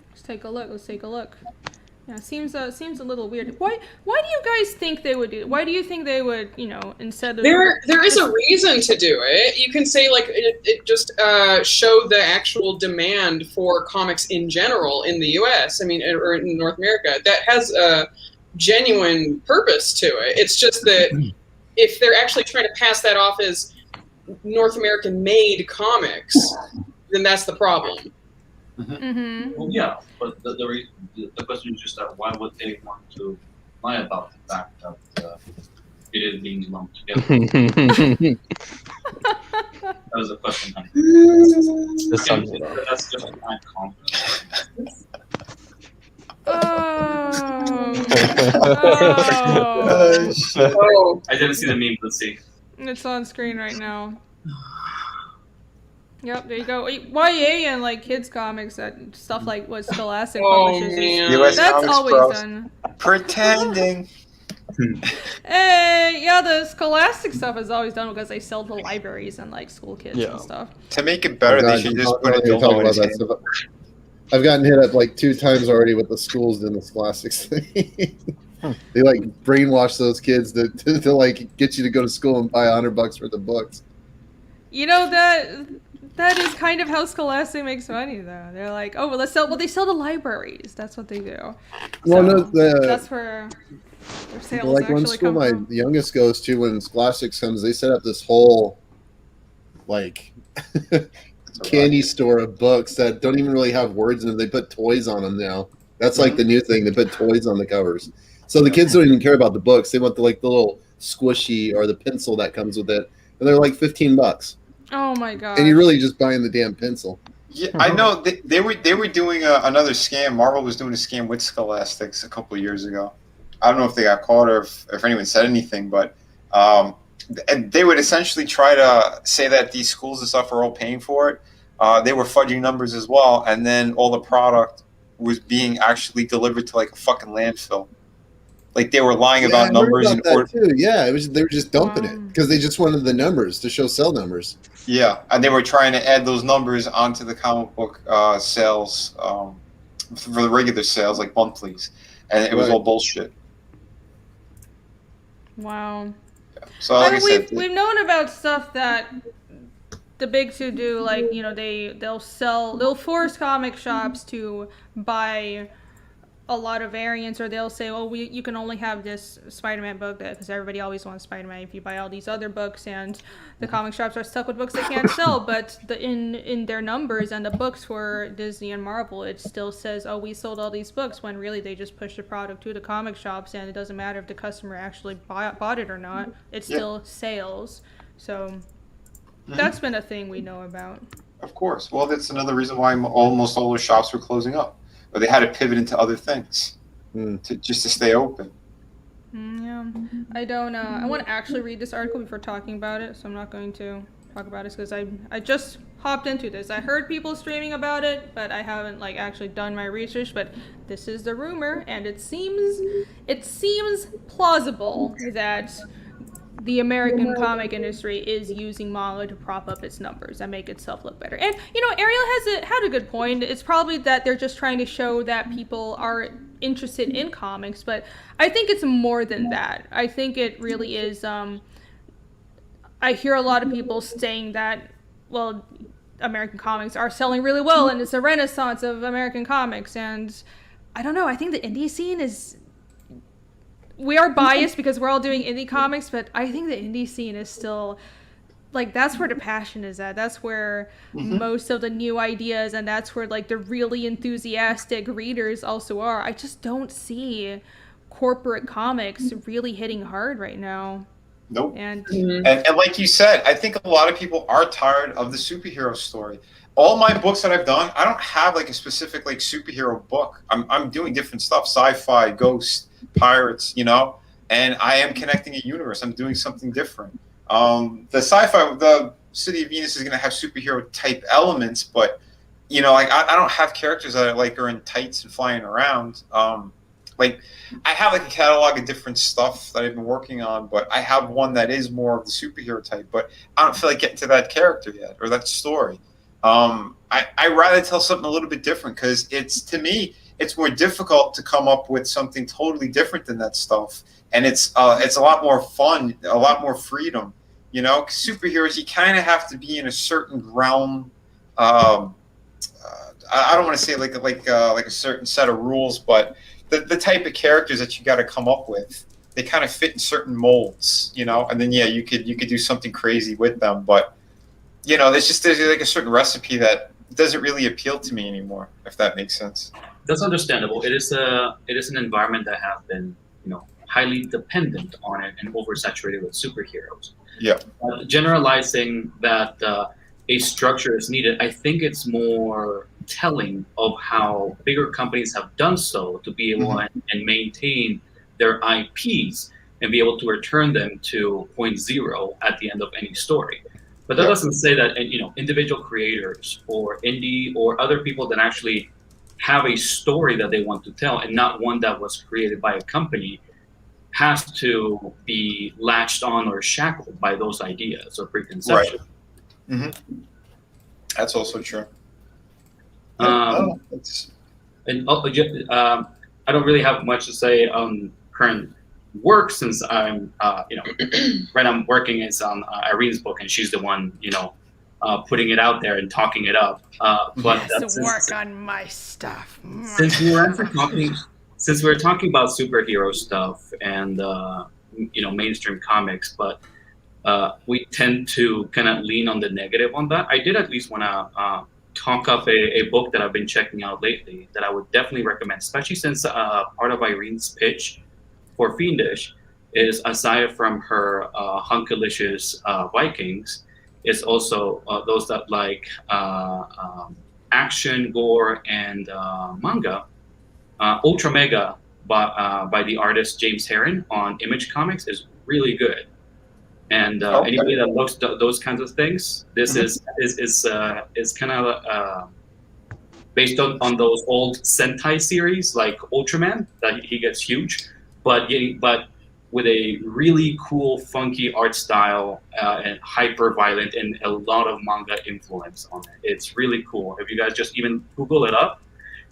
Let's take a look. Yeah, seems a little weird. Why do you guys think they would do it? Why do you think they would, instead of... There is a reason to do it. You can say, like, it just showed the actual demand for comics in general in the U.S., or in North America. That has a genuine purpose to it. It's just that if they're actually trying to pass that off as North American-made comics, then that's the problem. Mm-hmm. Well, yeah, but the question is just why would they want to lie about the fact that it is being lumped together? That was a question, honey. That's just my confidence. Oh, I didn't see the meme. Let's see. It's on screen right now. Yep, there you go. YA and like kids comics and stuff like what Scholastic publishes. man. US That's Comics always Bros. done. Pretending. Hey, yeah, the Scholastic stuff is always done because they sell to libraries and like school kids and stuff. To make it better, they should just put a Talk dildo in about his that hand. stuff. I've gotten hit up like 2 times already with the schools and the Scholastics thing. They like brainwash those kids to like get you to go to school and buy $100 worth of books. You know that is kind of how Scholastic makes money, though. They're like, oh, well, let's sell. Well, they sell to libraries. That's what they do. Well, So, no, that's where their sales like one actually school come my from. youngest goes to, when Scholastics comes, they set up this whole like candy store of books that don't even really have words in them. They put toys on them now. That's like the new thing. They put toys on the covers. So the kids don't even care about the books. They want the little squishy or the pencil that comes with it. And they're like $15. Oh my god! And you're really just buying the damn pencil. Yeah, I know they were doing another scam. Marvel was doing a scam with Scholastics a couple of years ago. I don't know if they got caught or if anyone said anything, but they would essentially try to say that these schools and stuff are all paying for it. They were fudging numbers as well, and then all the product was being actually delivered to like a fucking landfill. Like they were lying about numbers in order. Too. Yeah, they were just dumping it because they just wanted the numbers to show sell numbers. Yeah, and they were trying to add those numbers onto the comic book sales for the regular sales, like monthlies, and it was all bullshit. Wow. Yeah. So like I said, we've known about stuff that the big two do, like, you know, they'll force comic shops to buy a lot of variants, or they'll say, well, you can only have this Spider-Man book because everybody always wants Spider-Man if you buy all these other books, and the comic shops are stuck with books they can't sell. But in their numbers and the books for Disney and Marvel, it still says, oh, we sold all these books, when really they just push the product to the comic shops, and it doesn't matter if the customer actually bought it or not. It's still sales. So that's been a thing we know about. of course. Well, that's another reason why almost all those shops were closing up, or they had to pivot into other things just to stay open. Yeah, I don't. I want to actually read this article before talking about it, so I'm not going to talk about it because I just hopped into this. I heard people streaming about it, but I haven't like actually done my research. But this is the rumor, and it seems plausible that the American comic industry is using manga to prop up its numbers and make itself look better. And, you know, Ariel had a good point. It's probably that they're just trying to show that people are interested in comics, but I think it's more than that. I think it really is, I hear a lot of people saying that, well, American comics are selling really well and it's a renaissance of American comics. And I don't know, I think the indie scene is... We are biased because we're all doing indie comics, but I think the indie scene is still, like, that's where the passion is at. That's where most of the new ideas, and that's where, like, the really enthusiastic readers also are. I just don't see corporate comics really hitting hard right now. Nope. And like you said, I think a lot of people are tired of the superhero story. All my books that I've done, I don't have, like, a specific, like, superhero book. I'm doing different stuff, sci-fi, ghost, pirates, you know, and I am connecting a universe. I'm doing something different. The sci-fi, the City of Venus is going to have superhero type elements, but, you know, like I don't have characters that are in tights and flying around. Like I have like a catalog of different stuff that I've been working on, but I have one that is more of the superhero type, but I don't feel like getting to that character yet or that story. I rather tell something a little bit different because to me, it's more difficult to come up with something totally different than that stuff. And it's a lot more fun, a lot more freedom, you know, 'cause superheroes, you kind of have to be in a certain realm. I don't want to say like a certain set of rules, but the type of characters that you got to come up with, they kind of fit in certain molds, you know, and then, yeah, you could do something crazy with them. But, you know, there's like a certain recipe that doesn't really appeal to me anymore, if that makes sense. That's understandable. It is an environment that has been, you know, highly dependent on it and oversaturated with superheroes. Yeah. Generalizing that a structure is needed, I think it's more telling of how bigger companies have done so to be able and maintain their IPs and be able to return them to point zero at the end of any story. But that doesn't say that individual creators or indie or other people that actually have a story that they want to tell and not one that was created by a company has to be latched on or shackled by those ideas or preconceptions. Right. That's also true. I don't really have much to say on current work since I'm, right. I'm working is on Irene's book, and she's the one, putting it out there and talking it up. But to work on my stuff. Since we were talking about superhero stuff and mainstream comics, but we tend to kind of lean on the negative on that. I did at least want to talk up a book that I've been checking out lately that I would definitely recommend, especially since part of Irene's pitch for Fiendish is, aside from her Hunkalicious Vikings, is also those that like action, gore, and manga. Ultra Mega by the artist James Herron on Image Comics is really good. And anybody that looks those kinds of things, this is kind of based on those old Sentai series like Ultraman that he gets huge, but with a really cool, funky art style and hyper violent and a lot of manga influence on it. It's really cool. If you guys just even Google it up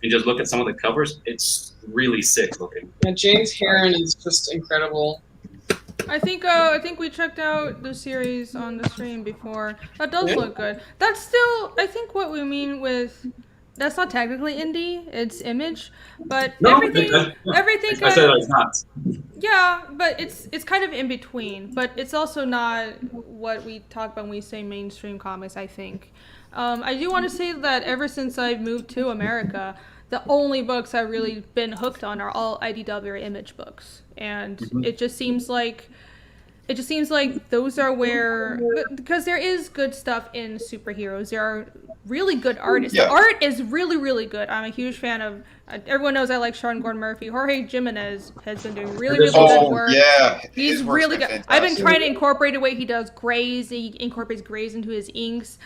and just look at some of the covers, it's really sick looking. Yeah, James Herron is just incredible. I think we checked out the series on the stream before. That does look good. That's still, I think, what we mean with. That's not technically indie. It's Image, but everything. I said it's not. Yeah, but it's kind of in between. But it's also not what we talk about when we say mainstream comics. I think. I do want to say that ever since I've moved to America, the only books I've really been hooked on are all IDW or Image books, and it just seems like those are where, because there is good stuff in superheroes. There are really good artists. The art is really, really good. I'm a huge fan of. Everyone knows I like Sean Gordon Murphy. Jorge Jimenez has been doing really, really good work. Yeah, he's really good. Fantastic. I've been trying to incorporate the way he does grays. He incorporates grays into his inks.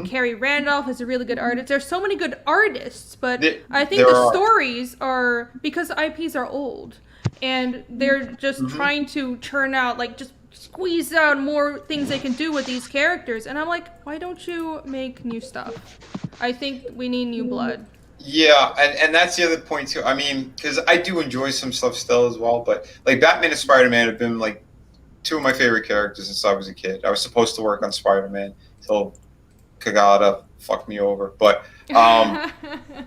Carrie Randolph is a really good artist. There's so many good artists, but I think the stories are, because IPs are old, and they're just trying to churn out, like, just squeeze out more things they can do with these characters. And I'm like, why don't you make new stuff? I think we need new blood. Yeah, and that's the other point too. I mean, because I do enjoy some stuff still as well, but like Batman and Spider-Man have been like two of my favorite characters since I was a kid. I was supposed to work on Spider-Man till Kagata fucked me over, but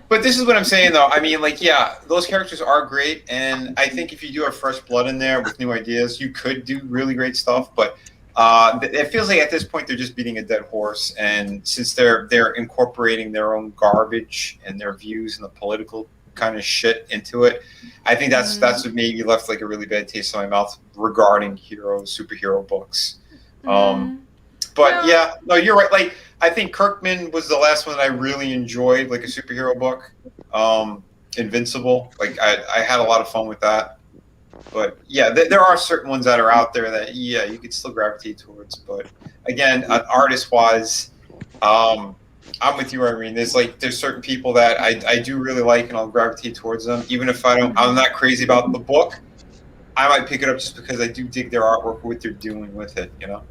this is what I'm saying though. I mean, like, yeah, those characters are great, and I think if you do have fresh blood in there with new ideas, you could do really great stuff. But it feels like at this point they're just beating a dead horse, and since they're incorporating their own garbage and their views and the political kind of shit into it, I think that's what maybe left like a really bad taste in my mouth regarding superhero books. But yeah, no, you're right. Like, I think Kirkman was the last one that I really enjoyed, like a superhero book. Invincible, like I had a lot of fun with that. But yeah, there are certain ones that are out there that you could still gravitate towards. But again, artist-wise, I'm with you, Irene. There's certain people that I do really like, and I'll gravitate towards them, even if I'm not crazy about the book. I might pick it up just because I do dig their artwork, what they're doing with it, you know.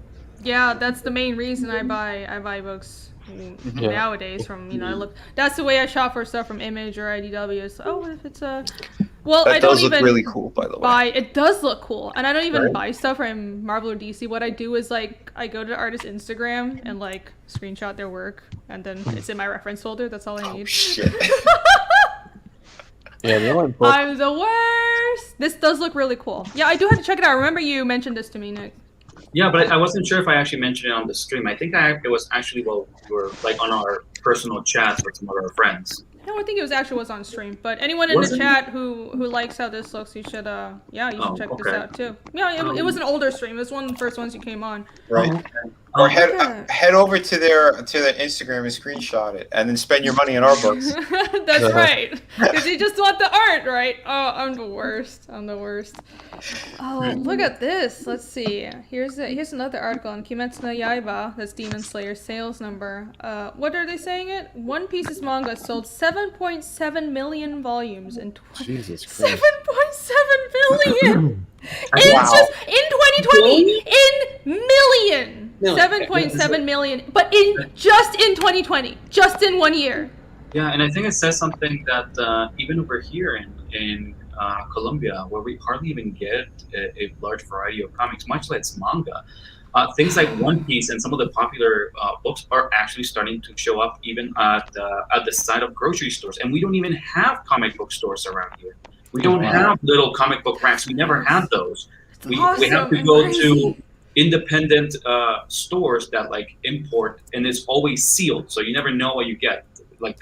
Yeah, that's the main reason I buy books nowadays. From that's the way I shop for stuff from Image or IDW. Is if it's a that does look really cool, by the way. It does look cool, and I don't even buy stuff from Marvel or DC. What I do is like I go to the artist's Instagram and like screenshot their work, and then it's in my reference folder. That's all I need. Shit. Yeah, the only book. I'm the worst. This does look really cool. Yeah, I do have to check it out. Remember you mentioned this to me, Nick. Yeah, but I wasn't sure if I actually mentioned it on the stream. I think it was actually while we were like on our personal chats with some of our friends. No, I think it was on stream. But anyone in the chat who likes how this looks, you should check this out too. Yeah, it was an older stream. It was one of the first ones you came on. Right. Or head over to their Instagram and screenshot it, and then spend your money in our books. That's right. Because you just want the art, right? Oh, I'm the worst. Oh, look at this. Let's see. Here's another article on Kimetsu no Yaiba. That's Demon Slayer sales number. What are they saying it? One Piece's manga sold 7.7 million volumes in Jesus Christ. 7.7 million. It's just in 2020 in million. 7.7 million, but just in 2020, just in 1 year. Yeah, and I think it says something that even over here in Colombia, where we hardly even get a large variety of comics, much less manga, things like One Piece and some of the popular books are actually starting to show up even at the side of grocery stores, and we don't even have comic book stores around here. We don't have little comic book racks. We never had those. We have to go to independent stores that like import, and it's always sealed, so you never know what you get. Like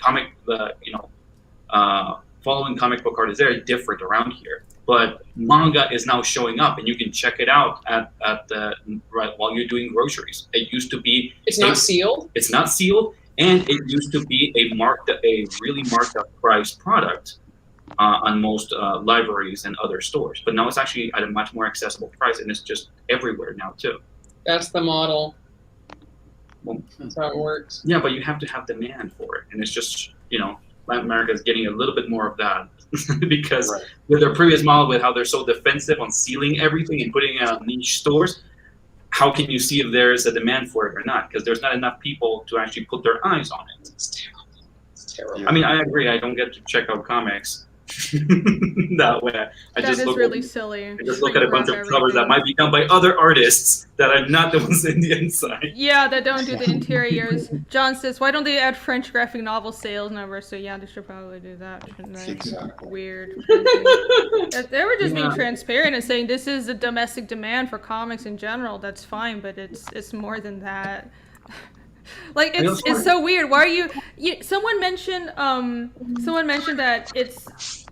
following comic book art is very different around here. But manga is now showing up, and you can check it out while you're doing groceries. It used to be not sealed. It's not sealed, and it used to be a really marked up price product on most libraries and other stores. But now it's actually at a much more accessible price, and it's just everywhere now too. That's the model. That's how it works. Yeah, but you have to have demand for it, and it's just Latin America is getting a little bit more of that because with their previous model, with how they're so defensive on sealing everything and putting out niche stores, how can you see if there is a demand for it or not? Because there's not enough people to actually put their eyes on it. It's terrible. I mean, I agree. I don't get to check out comics that way. I just look at a bunch of covers that might be done by other artists that are not the ones in the inside. Yeah, that don't do the interiors. John says, why don't they add French graphic novel sales numbers? So yeah, they should probably do that, shouldn't they? Exactly. Weird. They were just being transparent and saying this is a domestic demand for comics in general. That's fine, but it's more than that. Like it's so weird. Why are you someone mentioned that it's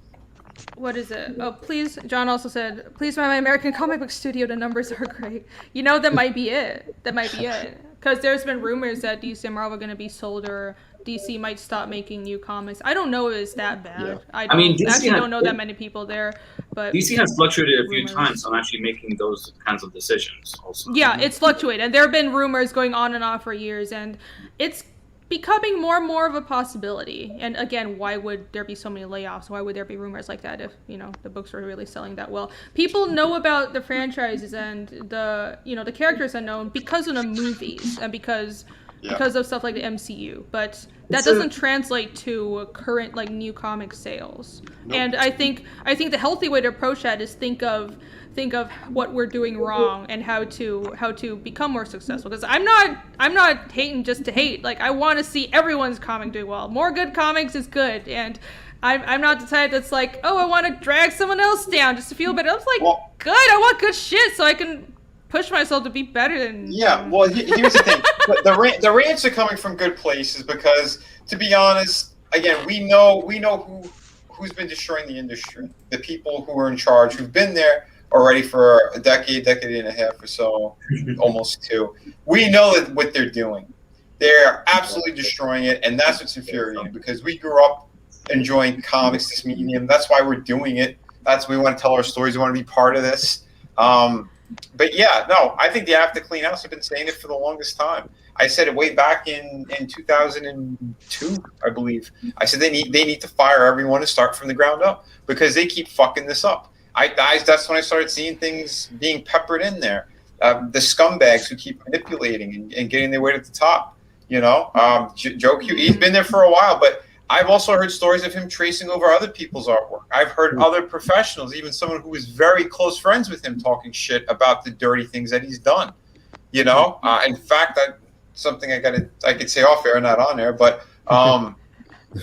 what is it? Oh, please. John also said, please buy my American comic book studio. The numbers are great. That might be it. Because there's been rumors that DC and Marvel are going to be sold, or DC might stop making new comics. I don't know if it's that bad. Yeah. I don't know that many people there. But DC has fluctuated a few times on actually making those kinds of decisions also. Yeah, it's fluctuated. And there have been rumors going on and off for years, and it's becoming more and more of a possibility. And again, why would there be so many layoffs? Why would there be rumors like that if, the books were really selling that well? People know about the franchises and the characters are known because of the movies and because of stuff like the MCU. But that doesn't translate to current new comic sales. Nope. And I think the healthy way to approach that is think of what we're doing wrong and how to become more successful. Because I'm not hating just to hate. Like, I want to see everyone's comic doing well. More good comics is good, and I'm not the type that's like, oh, I want to drag someone else down just to feel better. I was like, good. I want good shit so I can push myself to be better than. Yeah. Well, here's the thing. The rants are coming from good places because, to be honest, again, we know who's been destroying the industry. The people who are in charge, who've been there already for a decade and a half or so, almost two. We know that what they're doing. They're absolutely destroying it, and that's what's infuriating because we grew up enjoying comics, this medium. That's why we're doing it. That's why we want to tell our stories. We want to be part of this. But yeah, no, I think they have to clean house. I've been saying it for the longest time. I said it way back in 2002, I believe. I said they need to fire everyone and start from the ground up because they keep fucking this up. That's when I started seeing things being peppered in there. The scumbags who keep manipulating and getting their way to the top. Joe Q, he's been there for a while, but I've also heard stories of him tracing over other people's artwork. I've heard other professionals, even someone who is very close friends with him, talking shit about the dirty things that he's done. In fact, something I could say off air, not on air, but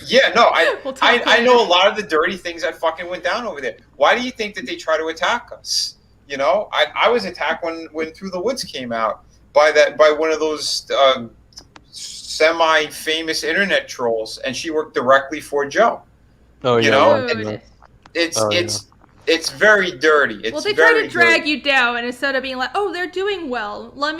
yeah, no, I know a lot of the dirty things that fucking went down over there. Why do you think that they try to attack us? I was attacked when Through the Woods came out by one of those semi-famous internet trolls, and she worked directly for Joe. Oh, You yeah. know, it's very dirty. It's well, they try to drag you down, and instead of being like, "Oh, they're doing well. Let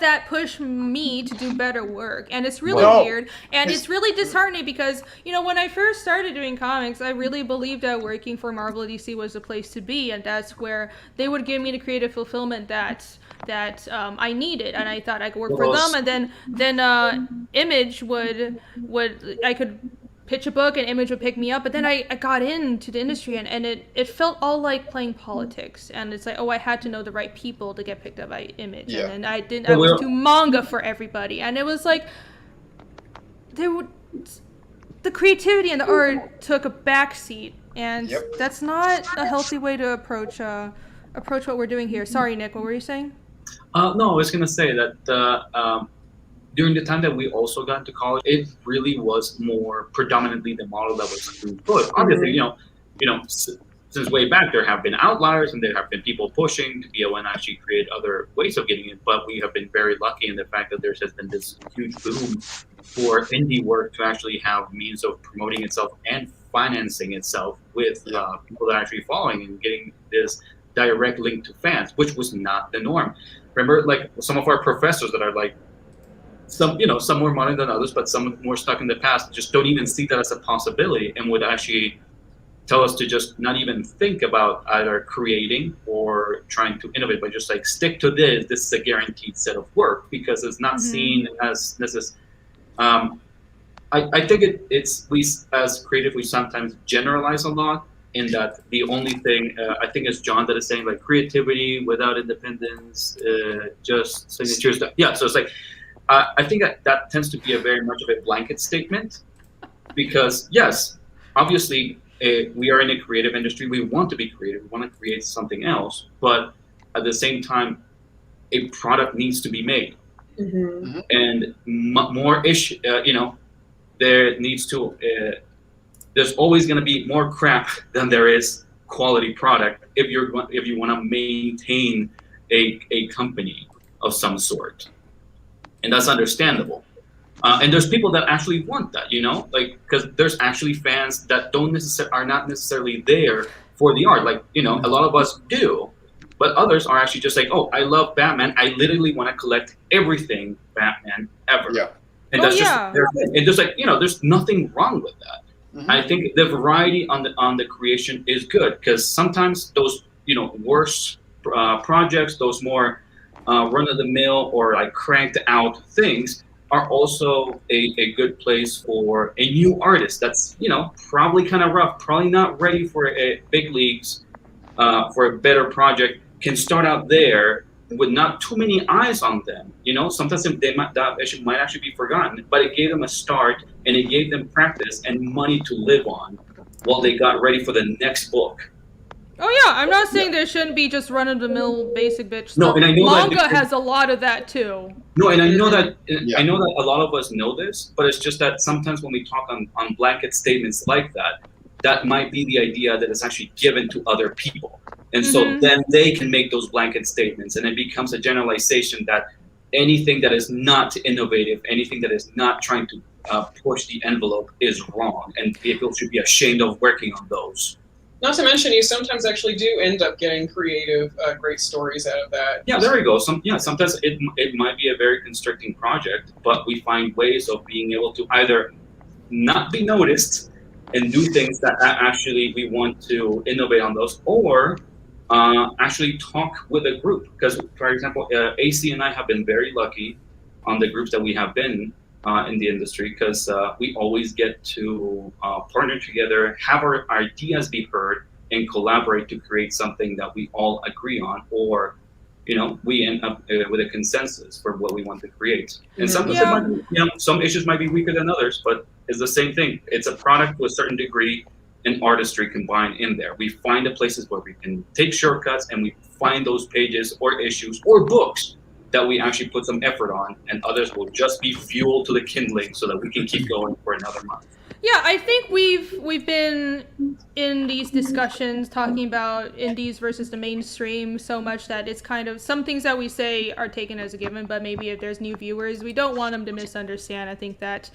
that push me to do better work." And it's really weird, and it's really disheartening because, you know, when I first started doing comics, I really believed that working for Marvel and DC was the place to be, and that's where they would give me the creative fulfillment that I needed, and I thought I could work for them, and then Image would I could pitch a book and Image would pick me up, but then I got into the industry and it felt all like playing politics, and it's like, oh, I had to know the right people to get picked up by Image, and then I was too manga for everybody, and it was like the creativity and the art took a backseat, and that's not a healthy way to approach what we're doing here. Sorry, Nick, what were you saying? No, I was gonna say that during the time that we also got into college, it really was more predominantly the model that was through book. Obviously, you know, since way back there have been outliers and there have been people pushing to be able to actually create other ways of getting it. But we have been very lucky in the fact that there has been this huge boom for indie work to actually have means of promoting itself and financing itself with people that are actually following and getting this direct link to fans, which was not the norm. Remember, like some of our professors that are like, some more modern than others, but some more stuck in the past, just don't even see that as a possibility and would actually tell us to just not even think about either creating or trying to innovate, but just like stick to this. This is a guaranteed set of work because it's not seen as this is. I think it's we as creative, we sometimes generalize a lot in that the only thing I think is John that is saying like creativity without independence, just signatures. Yeah, so it's like. I think that tends to be a very much of a blanket statement because, yes, obviously we are in a creative industry. We want to be creative. We want to create something else. But at the same time, a product needs to be made. Mm-hmm. And more there needs to, there's always going to be more crap than there is quality product if you want to maintain a company of some sort. And that's understandable. And there's people that actually want that, like, because there's actually fans that are not necessarily there for the art. Like, a lot of us do, but others are actually just like, oh, I love Batman. I literally want to collect everything Batman ever. Yeah. And that's and just like, there's nothing wrong with that. Mm-hmm. I think the variety on the creation is good because sometimes those, worse projects, those more run-of-the-mill or like cranked out things are also a good place for a new artist that's probably kind of rough, probably not ready for a big leagues, for a better project, can start out there with not too many eyes on them. Sometimes that issue might actually be forgotten, but it gave them a start and it gave them practice and money to live on while they got ready for the next book. Oh yeah, I'm not saying there shouldn't be just run-of-the-mill basic bitch stuff. No, and I know Manga has a lot of that too. No, and I know that a lot of us know this, but it's just that sometimes when we talk on blanket statements like that might be the idea that it's actually given to other people. And so then they can make those blanket statements and it becomes a generalization that anything that is not innovative, anything that is not trying to push the envelope is wrong, and people should be ashamed of working on those. Not to mention, you sometimes actually do end up getting creative, great stories out of that. Yeah, there we go. Sometimes it might be a very constricting project, but we find ways of being able to either not be noticed and do things that actually we want to innovate on those, or actually talk with a group. Because, for example, AC and I have been very lucky on the groups that we have been in the industry, because we always get to partner together, have our ideas be heard, and collaborate to create something that we all agree on, or we end up with a consensus for what we want to create. And sometimes it might be, some issues might be weaker than others, but it's the same thing. It's a product to a certain degree and artistry combined in there. We find the places where we can take shortcuts, and we find those pages or issues or books that we actually put some effort on, and others will just be fuel to the kindling so that we can keep going for another month. Yeah, I think we've been in these discussions talking about indies versus the mainstream so much that it's kind of some things that we say are taken as a given, but maybe if there's new viewers, we don't want them to misunderstand. I think that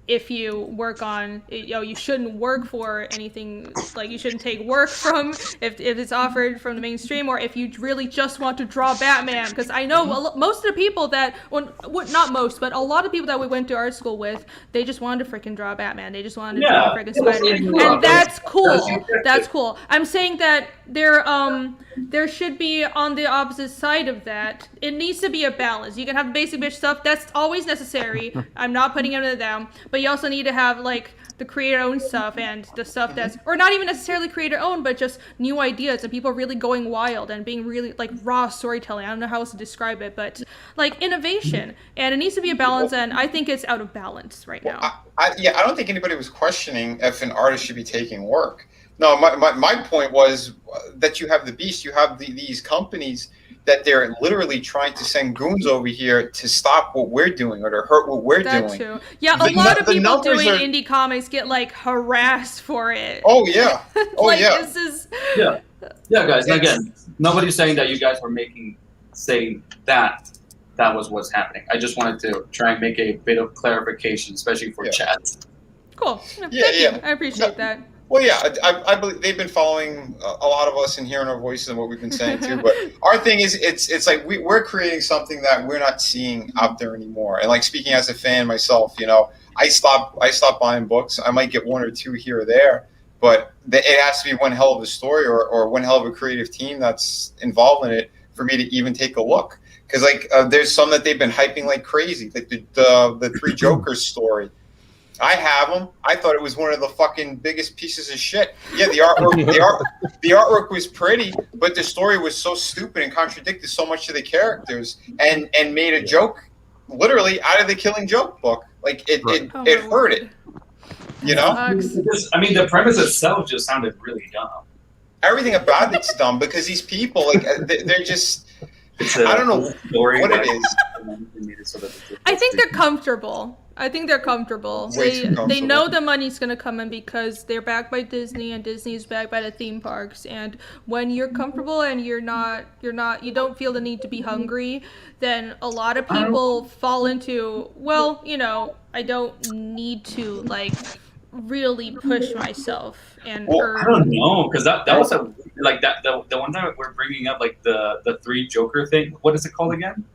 if you work on, you shouldn't work for anything, like you shouldn't take work from if it's offered from the mainstream, or if you really just want to draw Batman, because I know most of the people that, well, not most, but a lot of people that we went to art school with, they just wanted to freaking draw Batman. They just wanted to draw freaking Spider-Man, and that's cool. That's cool. I'm saying that there should be on the opposite side of that. It needs to be a balance. You can have basic bitch stuff. That's always necessary. I'm not putting it down. But you also need to have, like, the creator-owned stuff and the stuff that's... Or not even necessarily creator-owned, but just new ideas and people really going wild and being really, like, raw storytelling. I don't know how else to describe it, but, like, innovation. And it needs to be a balance, and I think it's out of balance right now. I don't think anybody was questioning if an artist should be taking work. No, my point was that you have the beast, you have these companies that they're literally trying to send goons over here to stop what we're doing or to hurt what we're doing. That too. Yeah, a lot of people doing indie comics get, like, harassed for it. Oh, yeah. Oh, like, yeah. This is... Yeah, guys, and again, nobody's saying that you guys were saying that was what's happening. I just wanted to try and make a bit of clarification, especially for chat. Cool. Thank you. I appreciate that. Well, yeah, I believe they've been following a lot of us and hearing our voices and what we've been saying too. But our thing is, it's like we're creating something that we're not seeing out there anymore. And like speaking as a fan myself, I stopped buying books. I might get one or two here or there, but it has to be one hell of a story or one hell of a creative team that's involved in it for me to even take a look. Because like there's some that they've been hyping like crazy, like the Three Jokers story. I have them. I thought it was one of the fucking biggest pieces of shit. Yeah, the artwork was pretty, but the story was so stupid and contradicted so much of the characters, and made a joke, literally out of the Killing Joke book. Like it hurt it. Because, I mean, the premise itself just sounded really dumb. Everything about it's dumb because these people, like, they're just. I don't know what it is. I think they're comfortable. They know the money's gonna come in because they're backed by Disney and Disney's backed by the theme parks. And when you're comfortable and you don't feel the need to be hungry, then a lot of people fall into, I don't need to like really push myself and I don't know, because that was the one that we're bringing up, like the Three Joker thing. What is it called again?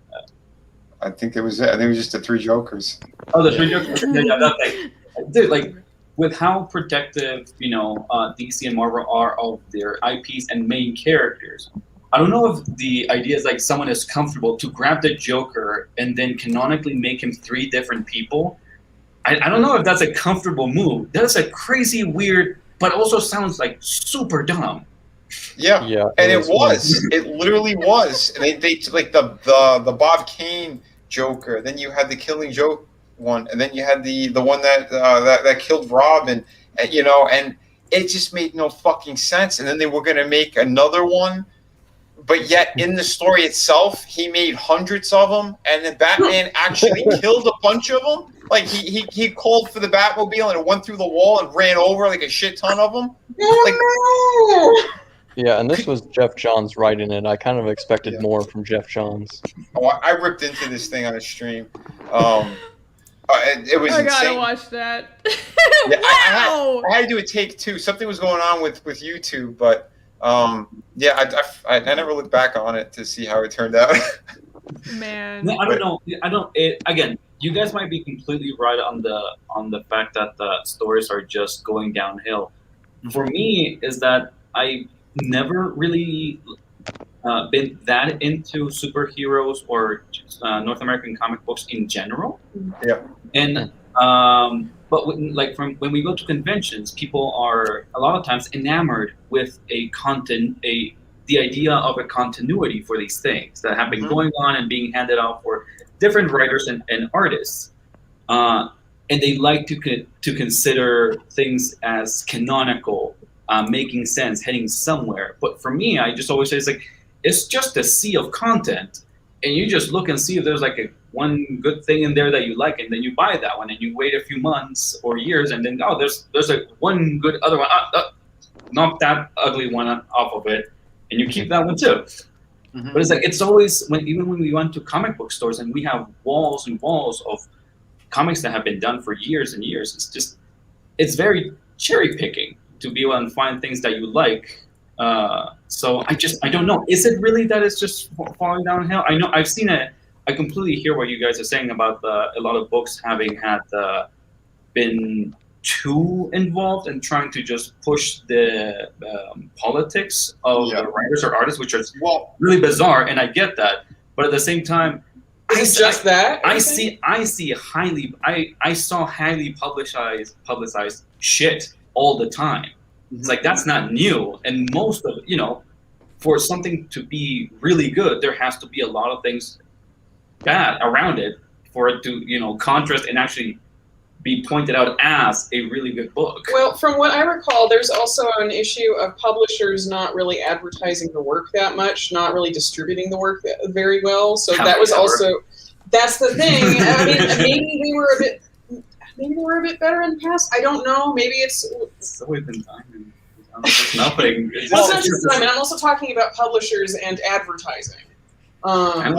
I think it was just the Three Jokers. Oh, the Three Jokers. Yeah, that thing. Dude, like with how protective DC and Marvel are of their IPs and main characters, I don't know if the idea is like someone is comfortable to grab the Joker and then canonically make him three different people. I don't know if that's a comfortable move. That is a crazy, weird, but also sounds like super dumb. Yeah. And it was. It literally was. And they like the Bob Kane Joker. Then you had the Killing Joke one, and then you had the one that killed Rob, and it just made no fucking sense. And then they were gonna make another one, but yet in the story itself, he made hundreds of them, and then Batman actually killed a bunch of them. Like he called for the Batmobile and it went through the wall and ran over like a shit ton of them. Yeah, and this was Jeff Johns writing it. I kind of expected more from Jeff Johns. Oh, I ripped into this thing on a stream. It was insane. I gotta watch that. Yeah, Wow! I had to do a take two. Something was going on with YouTube, but I never looked back on it to see how it turned out. Man, no, I don't know. Again, you guys might be completely right on the fact that the stories are just going downhill. For me, is that I never really been that into superheroes or North American comic books in general. Yeah. And but when we go to conventions, people are a lot of times enamored with the idea of a continuity for these things that have been going on and being handed out for different writers and artists. And they like to consider things as canonical, making sense, heading somewhere. But for me, I just always say it's just a sea of content, and you just look and see if there's like one good thing in there that you like, and then you buy that one, and you wait a few months or years, and then there's one good other one. knock that ugly one off of it, and you keep that one too. Mm-hmm. But it's like it's always even when we went to comic book stores and we have walls and walls of comics that have been done for years and years. It's very cherry picking to be able to find things that you like. So I don't know. Is it really that it's just falling downhill? I know I've seen it. I completely hear what you guys are saying about a lot of books having had been too involved in trying to just push the politics of the writers or artists, which is really bizarre, and I get that. But at the same time, I saw highly publicized shit all the time. Mm-hmm. It's like that's not new, and most of for something to be really good, there has to be a lot of things bad around it for it to contrast and actually be pointed out as a really good book. Well, from what I recall, there's also an issue of publishers not really advertising the work that much, not really distributing the work very well. So that's the thing. I mean, maybe they were a bit better in the past. I don't know. Maybe it's always been time. There's nothing. It's not just time. I'm also talking about publishers and advertising. Because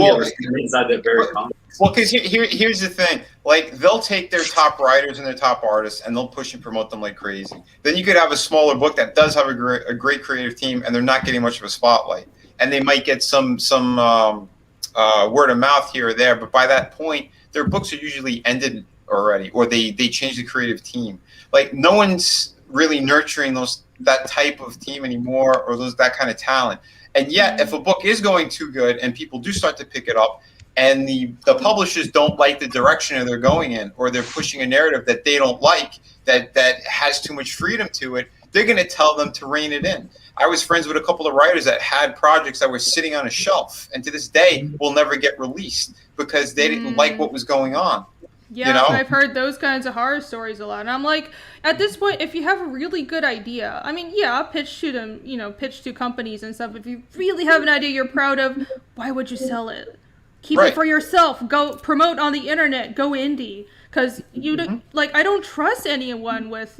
here's the thing, like they'll take their top writers and their top artists and they'll push and promote them like crazy. Then you could have a smaller book that does have a great creative team and they're not getting much of a spotlight, and they might get some word of mouth here or there, but by that point their books are usually ended already, or they change the creative team. Like no one's really nurturing that type of team anymore, or that kind of talent. And yet, if a book is going too good and people do start to pick it up, and the publishers don't like the direction they're going in, or they're pushing a narrative that they don't like, that has too much freedom to it, they're going to tell them to rein it in. I was friends with a couple of writers that had projects that were sitting on a shelf, and to this day will never get released because they didn't like what was going on. Yeah, I've heard those kinds of horror stories a lot. And I'm like, at this point, if you have a really good idea, I mean, pitch to them, pitch to companies and stuff. If you really have an idea you're proud of, why would you sell it? Keep it for yourself. Go promote on the internet. Go indie. Because I don't trust anyone with, if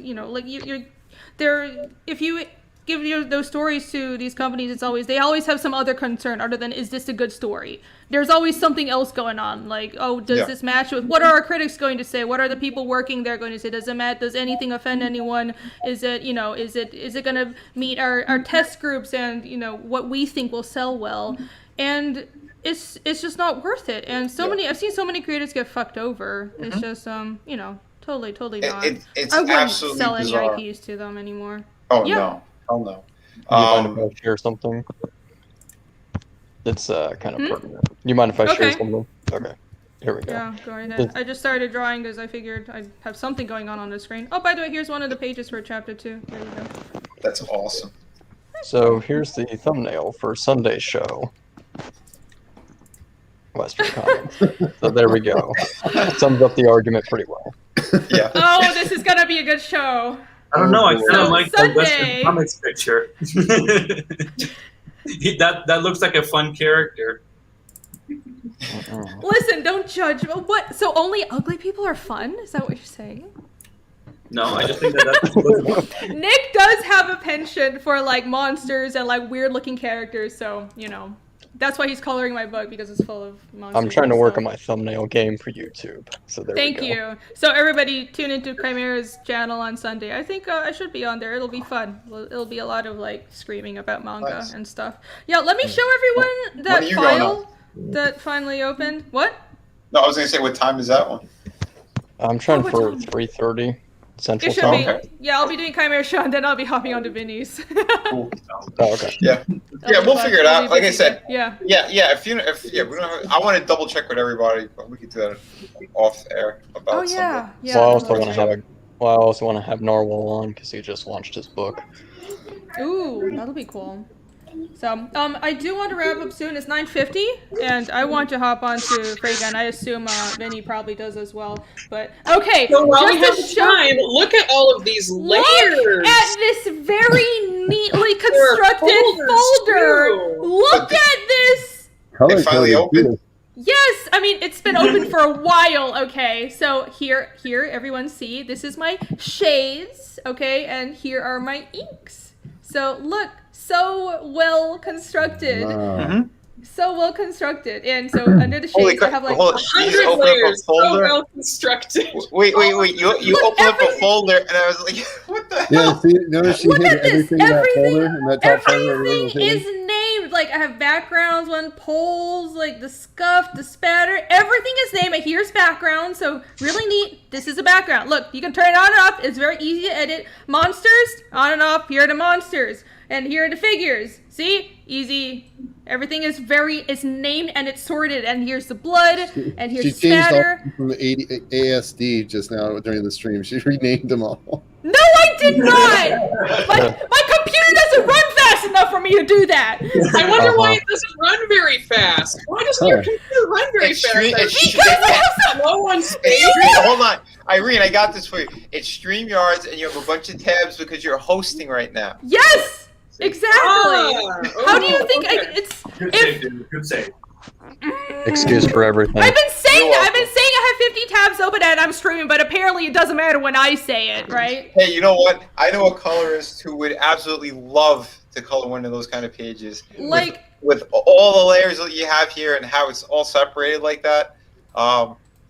you give those stories to these companies, they always have some other concern other than, is this a good story? There's always something else going on. Like, does this match with, what are our critics going to say? What are the people working there going to say? Does anything offend anyone? Is it going to meet our test groups and, what we think will sell well? And it's just not worth it. And I've seen so many creators get fucked over. Mm-hmm. It's just, totally not. I wouldn't sell any IPs to them anymore. Oh, no. Oh, no. Do you mind if I share something? It's kind of pertinent. You mind if I share something? Okay. Here we go. Yeah, go ahead. I just started drawing because I figured I'd have something going on the screen. Oh, by the way, here's one of the pages for chapter 2. There you go. That's awesome. So here's the thumbnail for Sunday's show. Western Comics. So there we go. Sums up the argument pretty well. Yeah. Oh, this is gonna be a good show. I don't know. I kind of like the Western Comics picture. That looks like a fun character. Listen, don't judge. What? So only ugly people are fun? Is that what you're saying? No, I just think that's... Nick does have a penchant for monsters and weird-looking characters, so that's why he's coloring my book, because it's full of monsters. I'm trying to work on my thumbnail game for YouTube. So there we go. Thank you. So everybody tune into Chimera's channel on Sunday. I think I should be on there. It'll be fun. It'll be a lot of screaming about manga and stuff. Yeah, let me show everyone that file that finally opened. What? No, I was going to say, what time is that one? I'm trying for 3:30 Central Time. Okay. Yeah, I'll be doing Chimera show, and then I'll be hopping onto Vinnie's. Cool. Oh, okay. Yeah, we'll figure it out. Like I said. Yeah. If we don't have, I want to double check with everybody, but we can do that off air about something. Yeah. Well, I also want to have Narwhal on because he just launched his book. Ooh, that'll be cool. So, I do want to wrap up soon. It's 9:50, and I want to hop on to Kraken. I assume Vinnie probably does as well. But okay, so while we have time, look at all of these layers. Look at this very neatly constructed folder. Look at this. It finally opened. Yes, I mean it's been open for a while. Okay, so here, everyone see. This is my shades. Okay, and here are my inks. So look, so well constructed. So well constructed, and so under the shades I have like 100 layers. So well constructed. Wait! You open up a folder, and I was like, "What the hell?" Yeah, see, notice she hid everything in that folder, and that top everything is named. Like I have backgrounds, poles, like the scuff, the spatter. Everything is named. Here's background, so really neat. This is a background. Look, you can turn it on and off. It's very easy to edit. Monsters, on and off. Here are the monsters, and here are the figures. See, easy. Everything is it's named and it's sorted, and here's the blood, and here's she spatter. Changed all from the ASD just now during the stream. She renamed them all. No, I did not! My computer doesn't run fast enough for me to do that. I wonder why it doesn't run very fast. Why doesn't your computer run very fast? Because I have some low on space. Hold on. Irene, I got this for you. It's StreamYards, and you have a bunch of tabs because you're hosting right now. Yes! Exactly. How do you think it's... Good save. Excuse for everything. I've been saying I have 50 tabs open and I'm streaming, but apparently it doesn't matter when I say it, right? Hey, you know what? I know a colorist who would absolutely love to color one of those kind of pages. Like with all the layers that you have here and how it's all separated like that.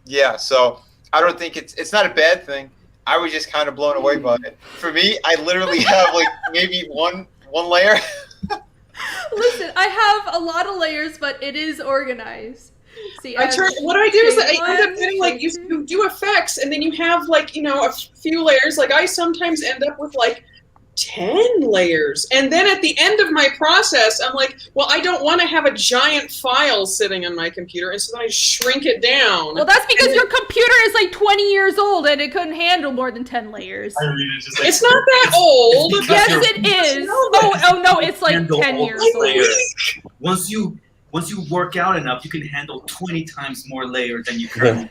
Yeah, so I don't think it's not a bad thing. I was just kind of blown away by it. For me, I literally have like maybe one layer. Listen, I have a lot of layers, but it is organized. See, what I do is I end up getting like you do effects, and then you have like a few layers. Like I sometimes end up with like 10 layers, and then at the end of my process, I'm like, well, I don't want to have a giant file sitting on my computer, and so then I shrink it down. Well, that's because your computer is like 20 years old, and it couldn't handle more than 10 layers. It's not that old. Yes, it is. Oh no, it's like 10 years old. Once you work out enough, you can handle 20 times more layers than you can. And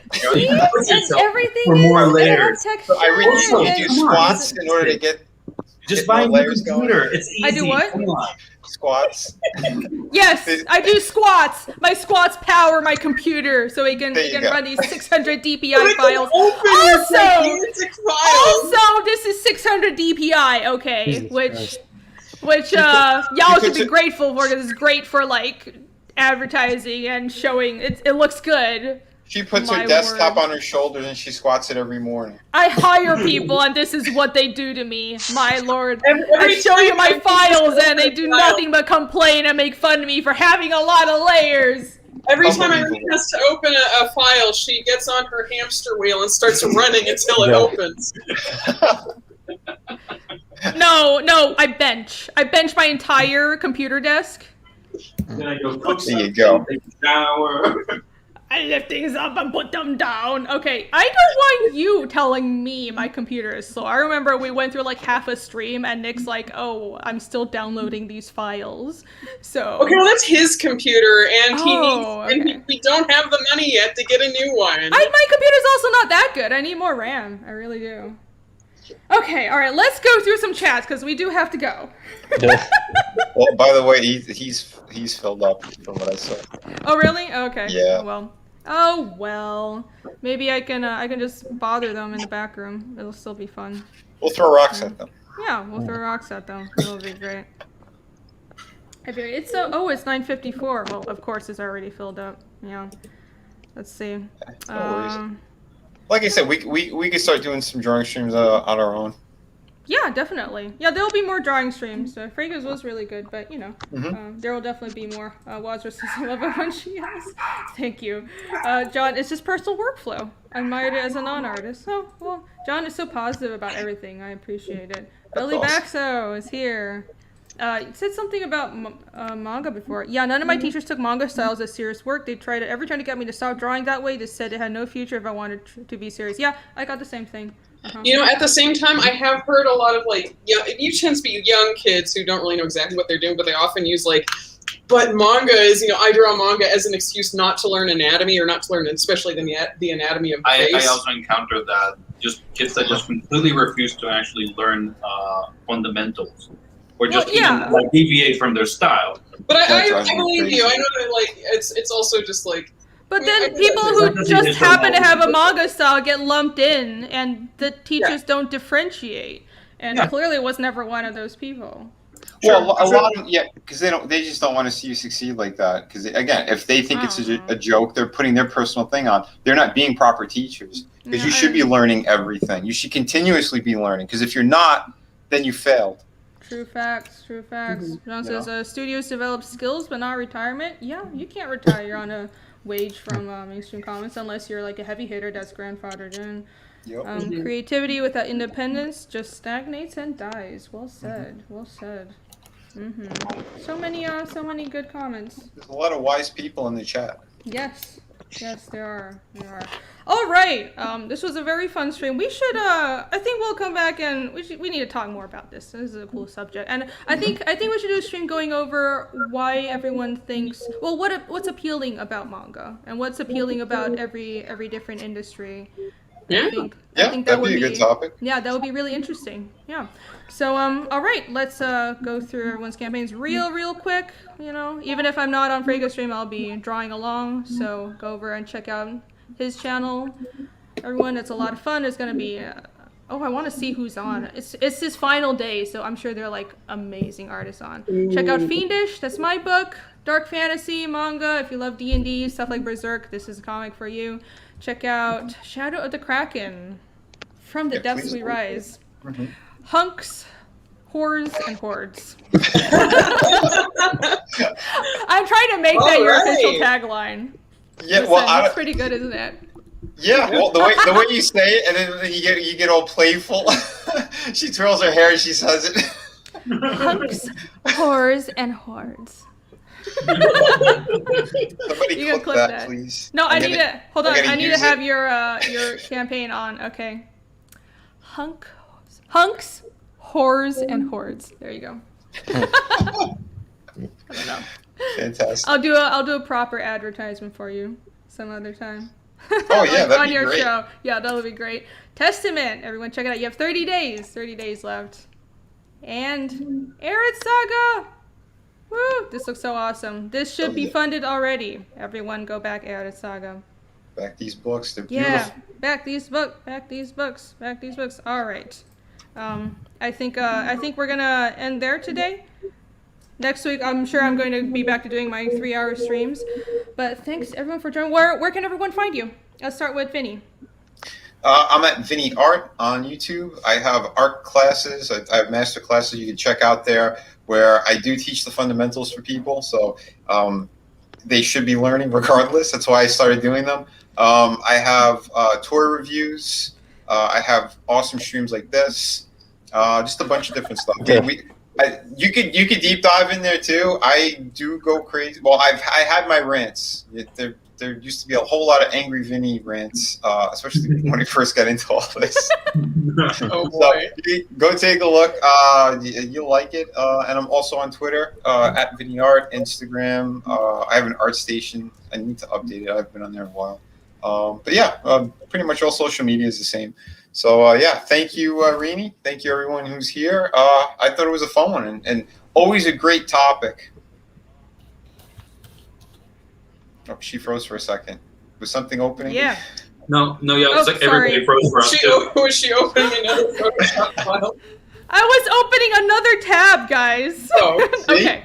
everything for more layers. So I really do squats in order to get. Just buy a new computer. It's easy. I do what? Come on. Squats. Yes, I do squats. My squats power my computer so it can run these 600 DPI files. Also, this is 600 DPI, okay, which y'all should be grateful for because it's great for like advertising and showing. It looks good. She puts her desktop on her shoulders and she squats it every morning. I hire people and this is what they do to me. My lord. I show you my files and they do nothing but complain and make fun of me for having a lot of layers. Every time Irene has to open a file, she gets on her hamster wheel and starts running until it opens. No, I bench. I bench my entire computer desk. Then I go, there you go. Take a shower. I lift things up and put them down. Okay, I don't want you telling me my computer is slow. I remember we went through like half a stream and Nick's like, oh, I'm still downloading these files. So okay, well that's his computer and we don't have the money yet to get a new one. My computer's also not that good. I need more RAM. I really do. Okay, all right, let's go through some chats because we do have to go. Well, by the way, he's filled up from what I saw. Oh, really? Okay. Yeah. Oh well. Maybe I can just bother them in the back room. It'll still be fun. We'll throw rocks at them. Yeah, we'll throw rocks at them. It'll be great. It's 9:54. Well, of course it's already filled up. Yeah. Let's see. No worries. Like I said, we could start doing some drawing streams on our own. Yeah, definitely. Yeah, there'll be more drawing streams. Frega's was really good, but there will definitely be more. Wazra says I love it when she has. Thank you. John, it's just personal workflow. I admired it as a non-artist. Oh, well, John is so positive about everything. I appreciate it. Billy Baxo is here. You said something about manga before. Yeah, none of my teachers took manga styles as serious work. They tried every time to get me to stop drawing that way. They said it had no future if I wanted to be serious. Yeah, I got the same thing. At the same time, I have heard a lot of you tend to be young kids who don't really know exactly what they're doing, but they often use but manga is, I draw manga as an excuse not to learn anatomy or not to learn, especially the anatomy of the face. I also encountered that just kids that just completely refuse to actually learn fundamentals. Or just deviate from their style. But I believe you. I know that it's also just like. But then people who just happen to have a manga style get lumped in, and the teachers don't differentiate. And clearly was never one of those people. Well, a lot of because they just don't want to see you succeed like that. Because again, if they think it's a joke, they're putting their personal thing on. They're not being proper teachers. Because you should be learning everything. You should continuously be learning. Because if you're not, then you failed. True facts. True facts. John says studios develop skills, but not retirement. Yeah, you can't retire. You're on a wage from mainstream comics unless you're like a heavy hitter that's grandfathered in. Yep. Creativity without independence just stagnates and dies. Well said. Well said. So many good comments. There's a lot of wise people in the chat. Yes, there are. All right. This was a very fun stream. We should. I think we'll come back and we need to talk more about this. This is a cool subject, and I think we should do a stream going over why everyone thinks. Well, what's appealing about manga and what's appealing about every different industry. Yeah. I think that would be a good topic. Yeah, that would be really interesting. Yeah. So, all right, let's go through everyone's campaigns real quick. You know, even if I'm not on Frego's stream, I'll be drawing along. So go over and check out his channel. Everyone, it's a lot of fun. It's gonna be. I want to see who's on. It's his final day, so I'm sure they're like amazing artists on. Check out Fiendish. That's my book. Dark fantasy manga. If you love D&D stuff like Berserk, this is a comic for you. Check out Shadow of the Kraken. From the Depths We Rise. Hunks, whores, and hordes. I'm trying to make that your official tagline. Yeah, Listen, that's pretty good, isn't it? Yeah, well, the way you say it, and then you get all playful. She twirls her hair and she says it. Hunks, whores, and hordes. Somebody clip that, please. No, I need to. Hold on. I need to have your campaign on. Okay. Hunks, whores, and hordes. There you go. I don't know. Fantastic. I'll do a proper advertisement for you some other time. Oh yeah, that'd on be your great. show. Yeah, that would be great. Testament, everyone, check it out. You have 30 days. 30 days left. And Airith Saga. Woo! This looks so awesome. This should be funded already. Everyone, go back Airith Saga. Back these books. They're beautiful. Yeah, back these books. All right. I think we're gonna end there today. Next week, I'm sure I'm going to be back to doing my 3-hour streams. But thanks everyone for joining. Where can everyone find you? Let's start with Vinnie. I'm at Vinnieart on YouTube. I have art classes. I have master classes you can check out there where I do teach the fundamentals for people. So they should be learning regardless. That's why I started doing them. I have tour reviews. I have awesome streams like this. Just a bunch of different stuff. You could deep dive in there too. I do go crazy. Well, I had my rants. There used to be a whole lot of angry Vinnie rants, especially when I first got into all this. Oh boy! So, go take a look. You'll like it. And I'm also on Twitter at Vinnieart, Instagram. I have an art station. I need to update it. I've been on there a while. But yeah, pretty much all social media is the same. So yeah, thank you, Rini. Thank you, everyone who's here. I thought it was a fun one and always a great topic. Oh, she froze for a second. Was something opening? Yeah. No, yeah, it's like everybody froze for us too. Was she opening another Photoshop file? I was opening another tab, guys. Oh, okay.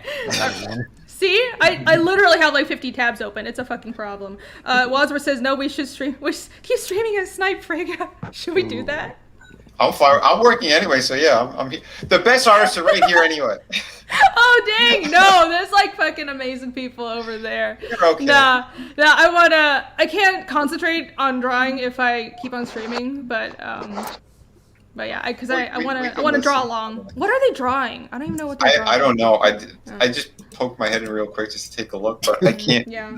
See? I literally have like 50 tabs open. It's a fucking problem. Wadsworth says, no, we should stream. Keep streaming as Snipe Frega. Should we do that? I'm fine. I'm working anyway, so yeah, I'm here. The best artists are right here anyway. Oh, dang. No, there's like fucking amazing people over there. You're okay. Nah, I can't concentrate on drawing if I keep on streaming, but yeah, because I want to draw along. What are they drawing? I don't even know what they're drawing. I don't know. I just poked my head in real quick just to take a look, but I can't. Yeah.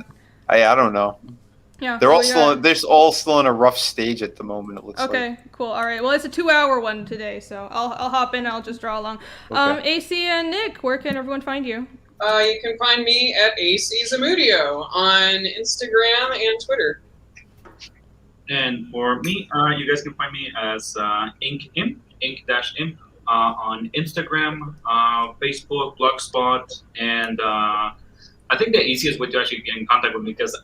I don't know. Yeah. They're all still in a rough stage at the moment. It looks like. Okay, cool. All right. Well, it's a 2-hour one today, so I'll hop in. I'll just draw along. Okay. AC and Nick, where can everyone find you? You can find me at AC Zamudio on Instagram and Twitter. And for me, you guys can find me as Ink-Imp on Instagram, Facebook, Blogspot, and I think the easiest way to actually get in contact with me, because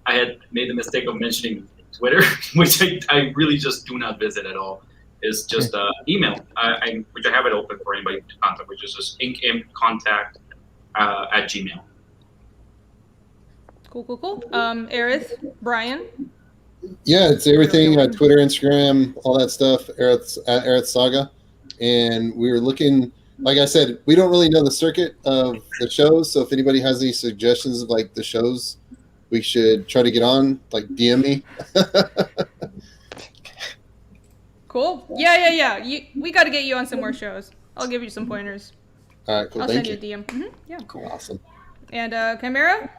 I had made the mistake of mentioning Twitter, which I really just do not visit at all. is just email, which I have it open for anybody to contact, which is just inkimcontact at Gmail. Cool. Airith, Brian? Yeah, it's everything, Twitter, Instagram, all that stuff, Airith Saga. And we were looking, like I said, we don't really know the circuit of the shows, so if anybody has any suggestions of like the shows we should try to get on, like DM me. Cool. Yeah. We got to get you on some more shows. I'll give you some pointers. All right, cool. I'll Thank send you a DM. Mm-hmm. Yeah. Cool. Awesome. And Chimera?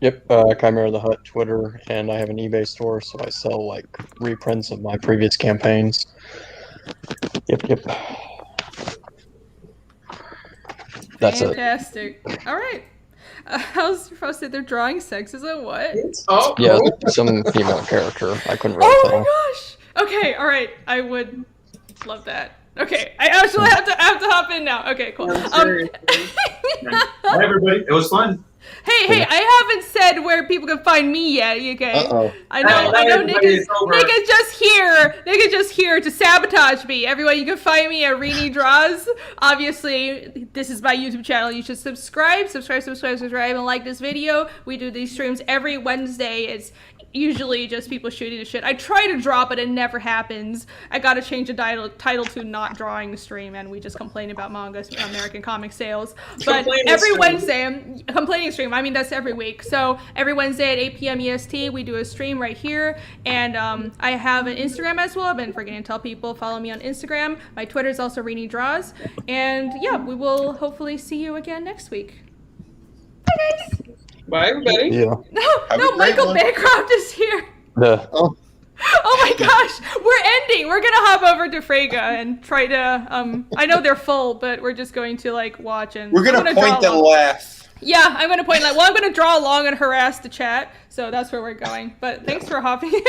Yep, Chimera the Hut Twitter, and I have an eBay store, so I sell like reprints of my previous campaigns. Yep. That's fantastic. All right. How's your supposed to say they're drawing sex? Is it what? Oh, yeah, some female character. I couldn't really tell. Oh my gosh. Okay. All right. I would love that. Okay. I actually have to hop in now. Okay. Cool. Bye, everybody. It was fun. Hey, I haven't said where people can find me yet, okay? Uh-oh. I know Nick is just here. Nick is just here to sabotage me. Everyone, you can find me at Vinnie Draws. Obviously, this is my YouTube channel. You should subscribe, and like this video. We do these streams every Wednesday. It's usually just people shooting the shit. I try to draw, but it never happens. I gotta change the title to not drawing the stream, and we just complain about manga, American comic sales. But every Wednesday, complaining stream, I mean, that's every week. So every Wednesday at 8 p.m. EST, we do a stream right here. And I have an Instagram as well. I've been forgetting to tell people, follow me on Instagram. My Twitter is also Vinnie Draws. And yeah, we will hopefully see you again next week. Bye, guys. Bye, everybody. Yeah. No, Michael Bancroft is here. Oh my gosh, we're ending. We're gonna hop over to Frega and try to. I know they're full, but we're just going to like watch and. We're gonna point and laugh. Yeah, I'm gonna point like. Well, I'm gonna draw along and harass the chat. So that's where we're going. But thanks for hopping in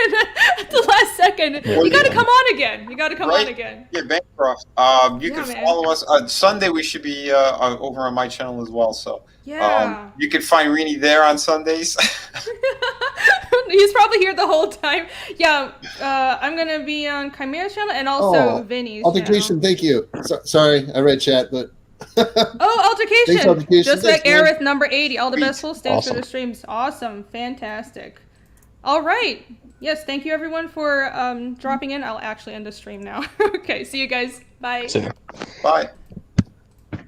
at the last second. You gotta come on again. Yeah, Bancroft. You can follow us. Sunday we should be over on my channel as well. So yeah, you can find Rini there on Sundays. He's probably here the whole time. Yeah, I'm gonna be on Chimera's channel and also Vinnie's Altercation, channel. Thank you. Sorry, I read chat, but. Altercation. Thanks, Altercation. Just like Airith number 80. All the best full stage Awesome. for the streams. Awesome. Fantastic. All right. Yes, thank you everyone for dropping in. I'll actually end the stream now. Okay, see you guys. Bye. See ya. Bye.